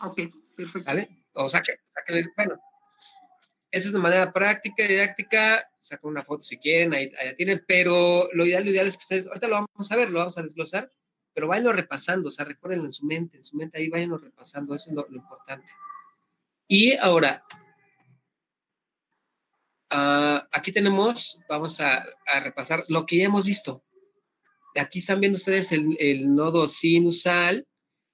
Ok, perfecto. ¿Vale? O bueno, esa es una manera práctica, didáctica, sacan una foto si quieren, ahí la tienen, pero lo ideal es que ustedes, ahorita lo vamos a ver, lo vamos a desglosar, pero váyanlo repasando, o sea, recuérdenlo en su mente ahí váyanlo repasando, eso es lo importante. Y ahora, aquí tenemos, vamos a repasar lo que ya hemos visto. Aquí están viendo ustedes el nodo sinusal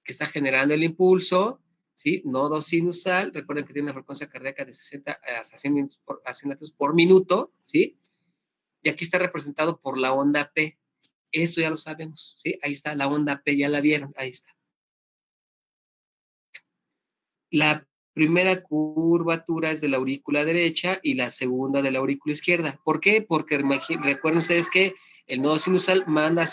que está generando el impulso, ¿sí? Nodo sinusal, recuerden que tiene una frecuencia cardíaca de 60 hasta 100 latidos por minuto, ¿sí? Y aquí está representado por la onda P. Esto ya lo sabemos, ¿sí? Ahí está la onda P, ya la vieron, ahí está. La primera curvatura es de la aurícula derecha y la segunda de la aurícula izquierda. ¿Por qué? Porque recuerden ustedes que el nodo sinusal manda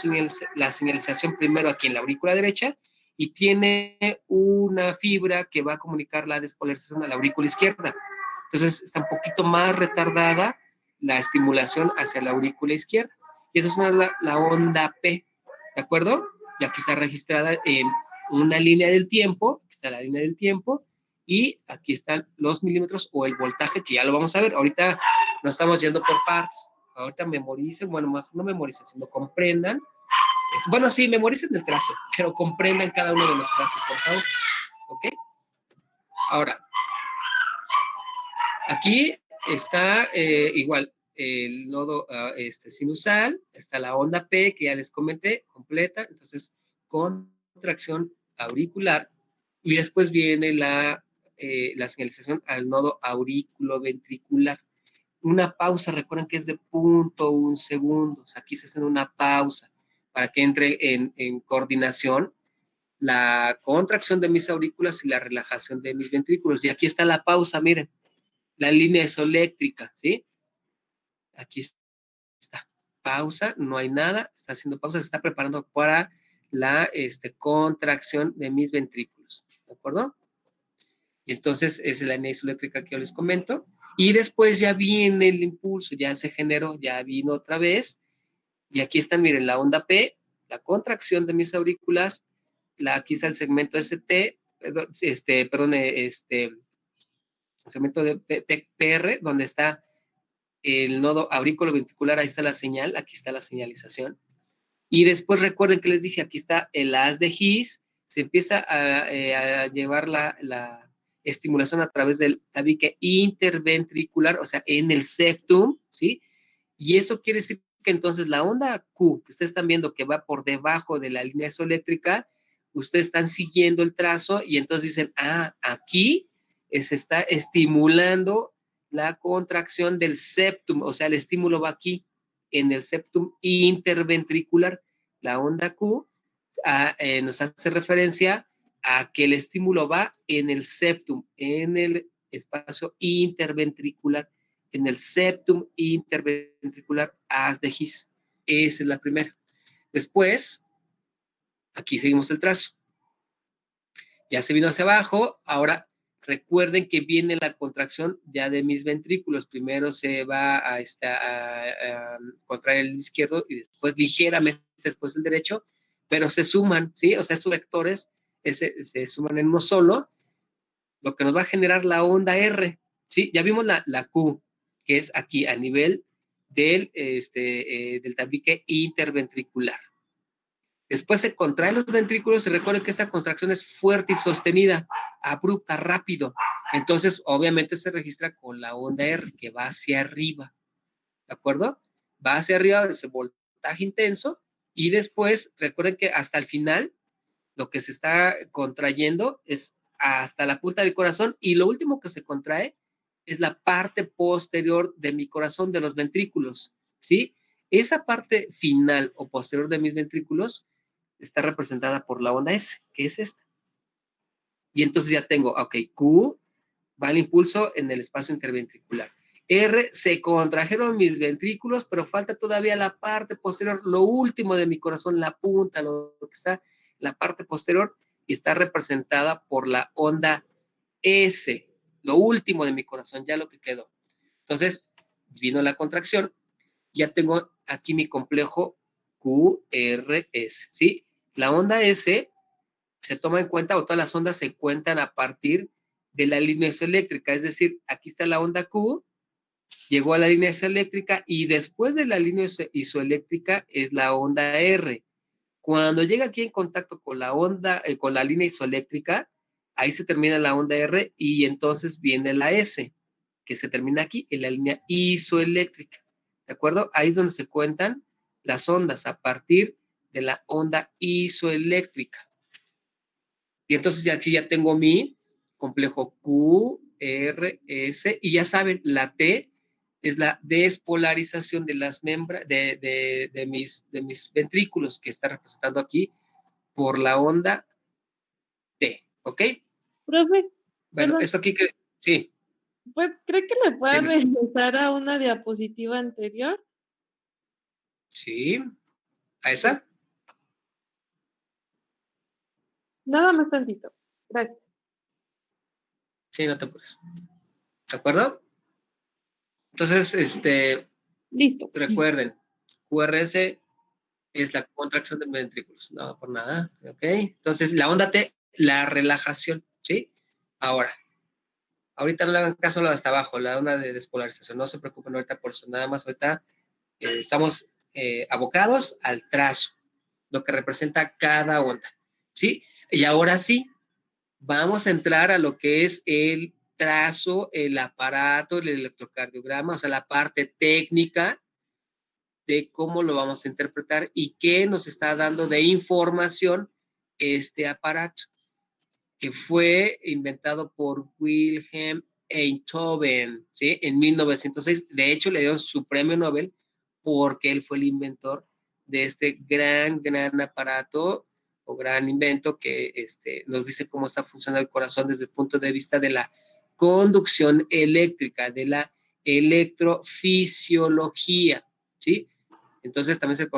la señalización primero aquí en la aurícula derecha y tiene una fibra que va a comunicar la despolarización a la aurícula izquierda. Entonces está un poquito más retardada la estimulación hacia la aurícula izquierda. Y eso es la onda P, ¿de acuerdo? Y aquí está registrada en una línea del tiempo, aquí está la línea del tiempo, y aquí están los milímetros o el voltaje, que ya lo vamos a ver. Ahorita nos estamos yendo por partes. ahorita memoricen, bueno, no memoricen, sino comprendan. Bueno, sí, memoricen el trazo, pero comprendan cada uno de los trazos, por favor. ¿Ok? Ahora, aquí está igual el nodo sinusal, está la onda P que ya les comenté, completa, entonces contracción auricular, y después viene la señalización al nodo auriculoventricular. Una pausa, recuerden que es de 0.1 segundos, aquí se hace una pausa para que entre en coordinación la contracción de mis aurículas y la relajación de mis ventrículos. Y aquí está la pausa, miren, la línea isoeléctrica, ¿sí? Aquí está, pausa, no hay nada, está haciendo pausa, se está preparando para la contracción de mis ventrículos, ¿de acuerdo? Y entonces es la línea isoeléctrica que yo les comento. Y después ya viene el impulso, ya se generó, ya vino otra vez. Y aquí están, miren, la onda P, la contracción de mis aurículas, aquí está el segmento ST, el segmento de PR, donde está el nodo aurículo-ventricular, ahí está la señal, aquí está la señalización. Y después recuerden que les dije, aquí está el haz de His, se empieza a llevar la estimulación a través del tabique interventricular, o sea, en el septum, ¿sí? Y eso quiere decir que entonces la onda Q, que ustedes están viendo que va por debajo de la línea isoeléctrica, ustedes están siguiendo el trazo y entonces dicen, aquí se está estimulando la contracción del septum, o sea, el estímulo va aquí, en el septum interventricular. La onda Q nos hace referencia a que el estímulo va en el septum, en el espacio interventricular, en el septum interventricular haz de His. Esa es la primera. Después, aquí seguimos el trazo. Ya se vino hacia abajo, ahora recuerden que viene la contracción ya de mis ventrículos. Primero se va a contraer el izquierdo y después ligeramente después el derecho, pero se suman, ¿sí? O sea, estos vectores se suman en uno solo, lo que nos va a generar la onda R, ¿sí? Ya vimos la Q, que es aquí a nivel del tabique interventricular. Después se contraen los ventrículos y recuerden que esta contracción es fuerte y sostenida, abrupta, rápido. Entonces, obviamente se registra con la onda R que va hacia arriba, ¿de acuerdo? Va hacia arriba, ese voltaje intenso, y después, recuerden que hasta el final, lo que se está contrayendo es hasta la punta del corazón, y lo último que se contrae es la parte posterior de mi corazón, de los ventrículos, ¿sí? Esa parte final o posterior de mis ventrículos está representada por la onda S, que es esta. Y entonces ya tengo, ok, Q va el impulso en el espacio interventricular. R, se contrajeron mis ventrículos, pero falta todavía la parte posterior, lo último de mi corazón, la punta, lo que está, la parte posterior, y está representada por la onda S, lo último de mi corazón, ya lo que quedó. Entonces, vino la contracción, ya tengo aquí mi complejo QRS, ¿sí? La onda S se toma en cuenta, o todas las ondas se cuentan a partir de la línea isoeléctrica, es decir, aquí está la onda Q, llegó a la línea isoeléctrica y después de la línea isoeléctrica es la onda R. Cuando llega aquí en contacto con la onda, con la línea isoeléctrica, ahí se termina la onda R y entonces viene la S, que se termina aquí en la línea isoeléctrica. ¿De acuerdo? Ahí es donde se cuentan las ondas a partir de la onda isoeléctrica. Y entonces ya aquí ya tengo mi complejo Q, R, S, y ya saben, la T es la despolarización de las de mis ventrículos, que está representando aquí por la onda T, ¿ok? Profe, Bueno, perdón, eso aquí que, sí, ¿cree que le pueda dime. regresar a una diapositiva anterior? Sí, ¿a esa? Nada más tantito. Gracias. Sí, no te apures. ¿De acuerdo? Entonces, Listo. recuerden, QRS es la contracción de ventrículos, no por nada, ¿ok? Entonces, la onda T, la relajación, ¿sí? Ahora, ahorita no le hagan caso a la de hasta abajo, la onda de despolarización, no se preocupen ahorita por eso, nada más ahorita estamos abocados al trazo, lo que representa cada onda, ¿sí? Y ahora sí, vamos a entrar a lo que es el trazo, el aparato, el electrocardiograma, o sea, la parte técnica de cómo lo vamos a interpretar y qué nos está dando de información este aparato, que fue inventado por Wilhelm Einthoven, ¿sí? En 1906. De hecho, le dio su premio Nobel porque él fue el inventor de este gran aparato o gran invento que nos dice cómo está funcionando el corazón desde el punto de vista de la conducción eléctrica, de la electrofisiología, ¿sí? Entonces también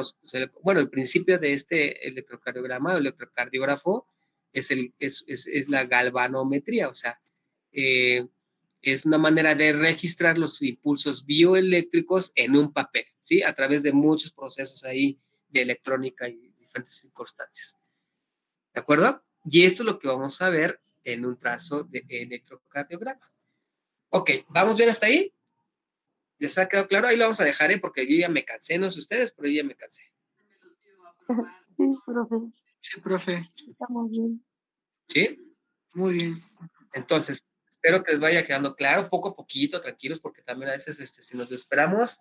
bueno, el principio de este electrocardiograma o electrocardiógrafo es la galvanometría, o sea, es una manera de registrar los impulsos bioeléctricos en un papel, ¿sí? A través de muchos procesos ahí de electrónica y diferentes circunstancias. ¿De acuerdo? Y esto es lo que vamos a ver en un trazo de electrocardiograma. Ok, ¿vamos bien hasta ahí? ¿Les ha quedado claro? Ahí lo vamos a dejar, porque yo ya me cansé, no sé ustedes, pero yo ya me cansé. Sí, profe. Sí, profe. Estamos bien. ¿Sí? Muy bien. Entonces, espero que les vaya quedando claro, poco a poquito, tranquilos, porque también a veces si nos esperamos,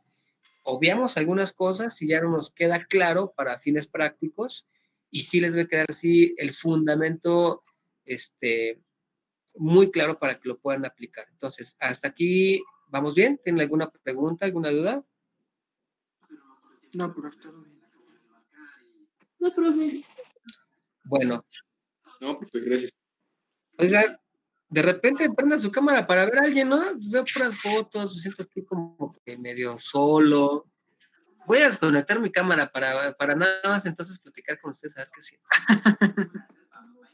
obviamos algunas cosas y ya no nos queda claro para fines prácticos, y sí les va a quedar así el fundamento muy claro para que lo puedan aplicar. Entonces, hasta aquí, ¿vamos bien? ¿Tienen alguna pregunta, alguna duda? No, profe, todo bien. No, profe. Bueno, No, profe, gracias. oiga, de repente prenda su cámara para ver a alguien, ¿no? Veo puras fotos, me siento así como que medio solo. Voy a desconectar mi cámara para nada más entonces platicar con ustedes, a ver qué siento.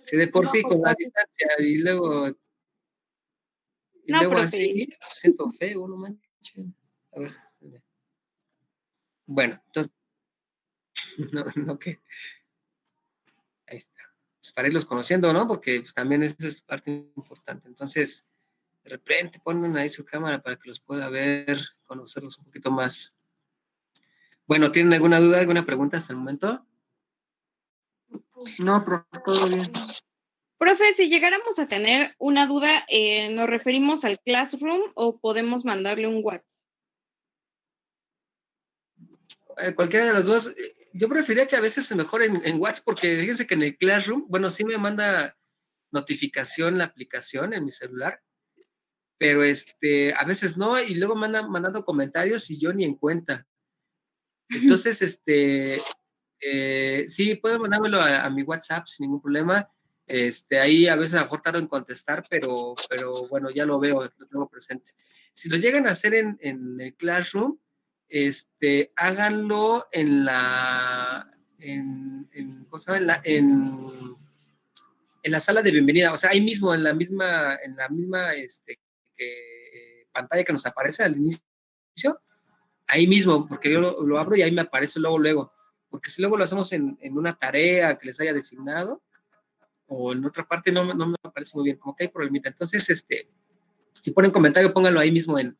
Si de por sí con la distancia y luego No, profe. así, siento feo, no manches. A ver. Bueno, entonces, no que. Ahí está. Pues para irlos conociendo, ¿no? Porque pues, también eso es parte importante. Entonces, de repente ponen ahí su cámara para que los pueda ver, conocerlos un poquito más. Bueno, ¿tienen alguna duda, alguna pregunta hasta el momento? No, profe, todo bien. Profe, si llegáramos a tener una duda, ¿nos referimos al Classroom o podemos mandarle un WhatsApp? Cualquiera de las dos. Yo preferiría que a veces se mejore en WhatsApp, porque fíjense que en el Classroom, bueno, sí me manda notificación la aplicación en mi celular, pero a veces no, y luego me andan mandando comentarios y yo ni en cuenta. Entonces, sí, pueden mandármelo a mi WhatsApp sin ningún problema. Ahí a veces a lo mejor tardo en contestar, pero bueno, ya lo veo, lo tengo presente. Si lo llegan a hacer en el Classroom, háganlo en ¿cómo se llama? En la sala de bienvenida, o sea, ahí mismo, en la misma pantalla que nos aparece al inicio, ahí mismo, porque yo lo abro y ahí me aparece luego, porque si luego lo hacemos en una tarea que les haya designado, o en otra parte no me aparece muy bien, como que hay problemita. Entonces, si ponen comentario, pónganlo ahí mismo en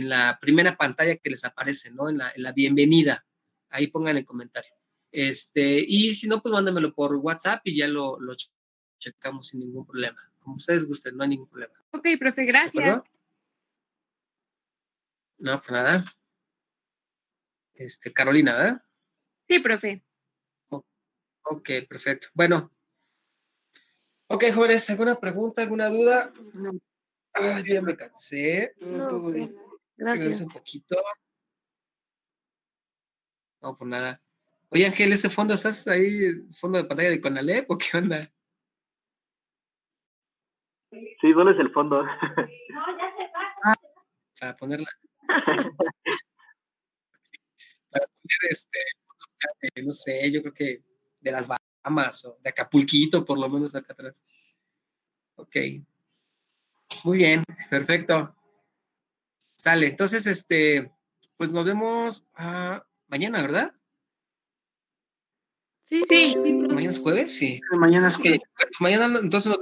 la primera pantalla que les aparece, ¿no? En la bienvenida, ahí pongan el comentario. Y si no, pues mándenmelo por WhatsApp y ya lo checamos sin ningún problema. Como ustedes gusten, no hay ningún problema. Ok, profe, gracias. No, pues nada. Carolina, ¿verdad? Sí, profe. Ok, perfecto. Bueno. Ok, jóvenes, ¿alguna pregunta, alguna duda? No. Ay, ya me cansé. Todo bien. Gracias. Un poquito. No, por nada. Oye, Ángel, ese fondo, ¿estás ahí, fondo de pantalla de Conalep o qué onda? Sí, ¿dónde es el fondo? Para ponerla. Para poner no sé, yo creo que de las Bahamas o de Acapulquito, por lo menos acá atrás. Ok. Muy bien, perfecto. Sale. Entonces, pues nos vemos mañana, ¿verdad? Sí. Sí. ¿Mañana es jueves? Sí. Mañana es Ok, mañana entonces nos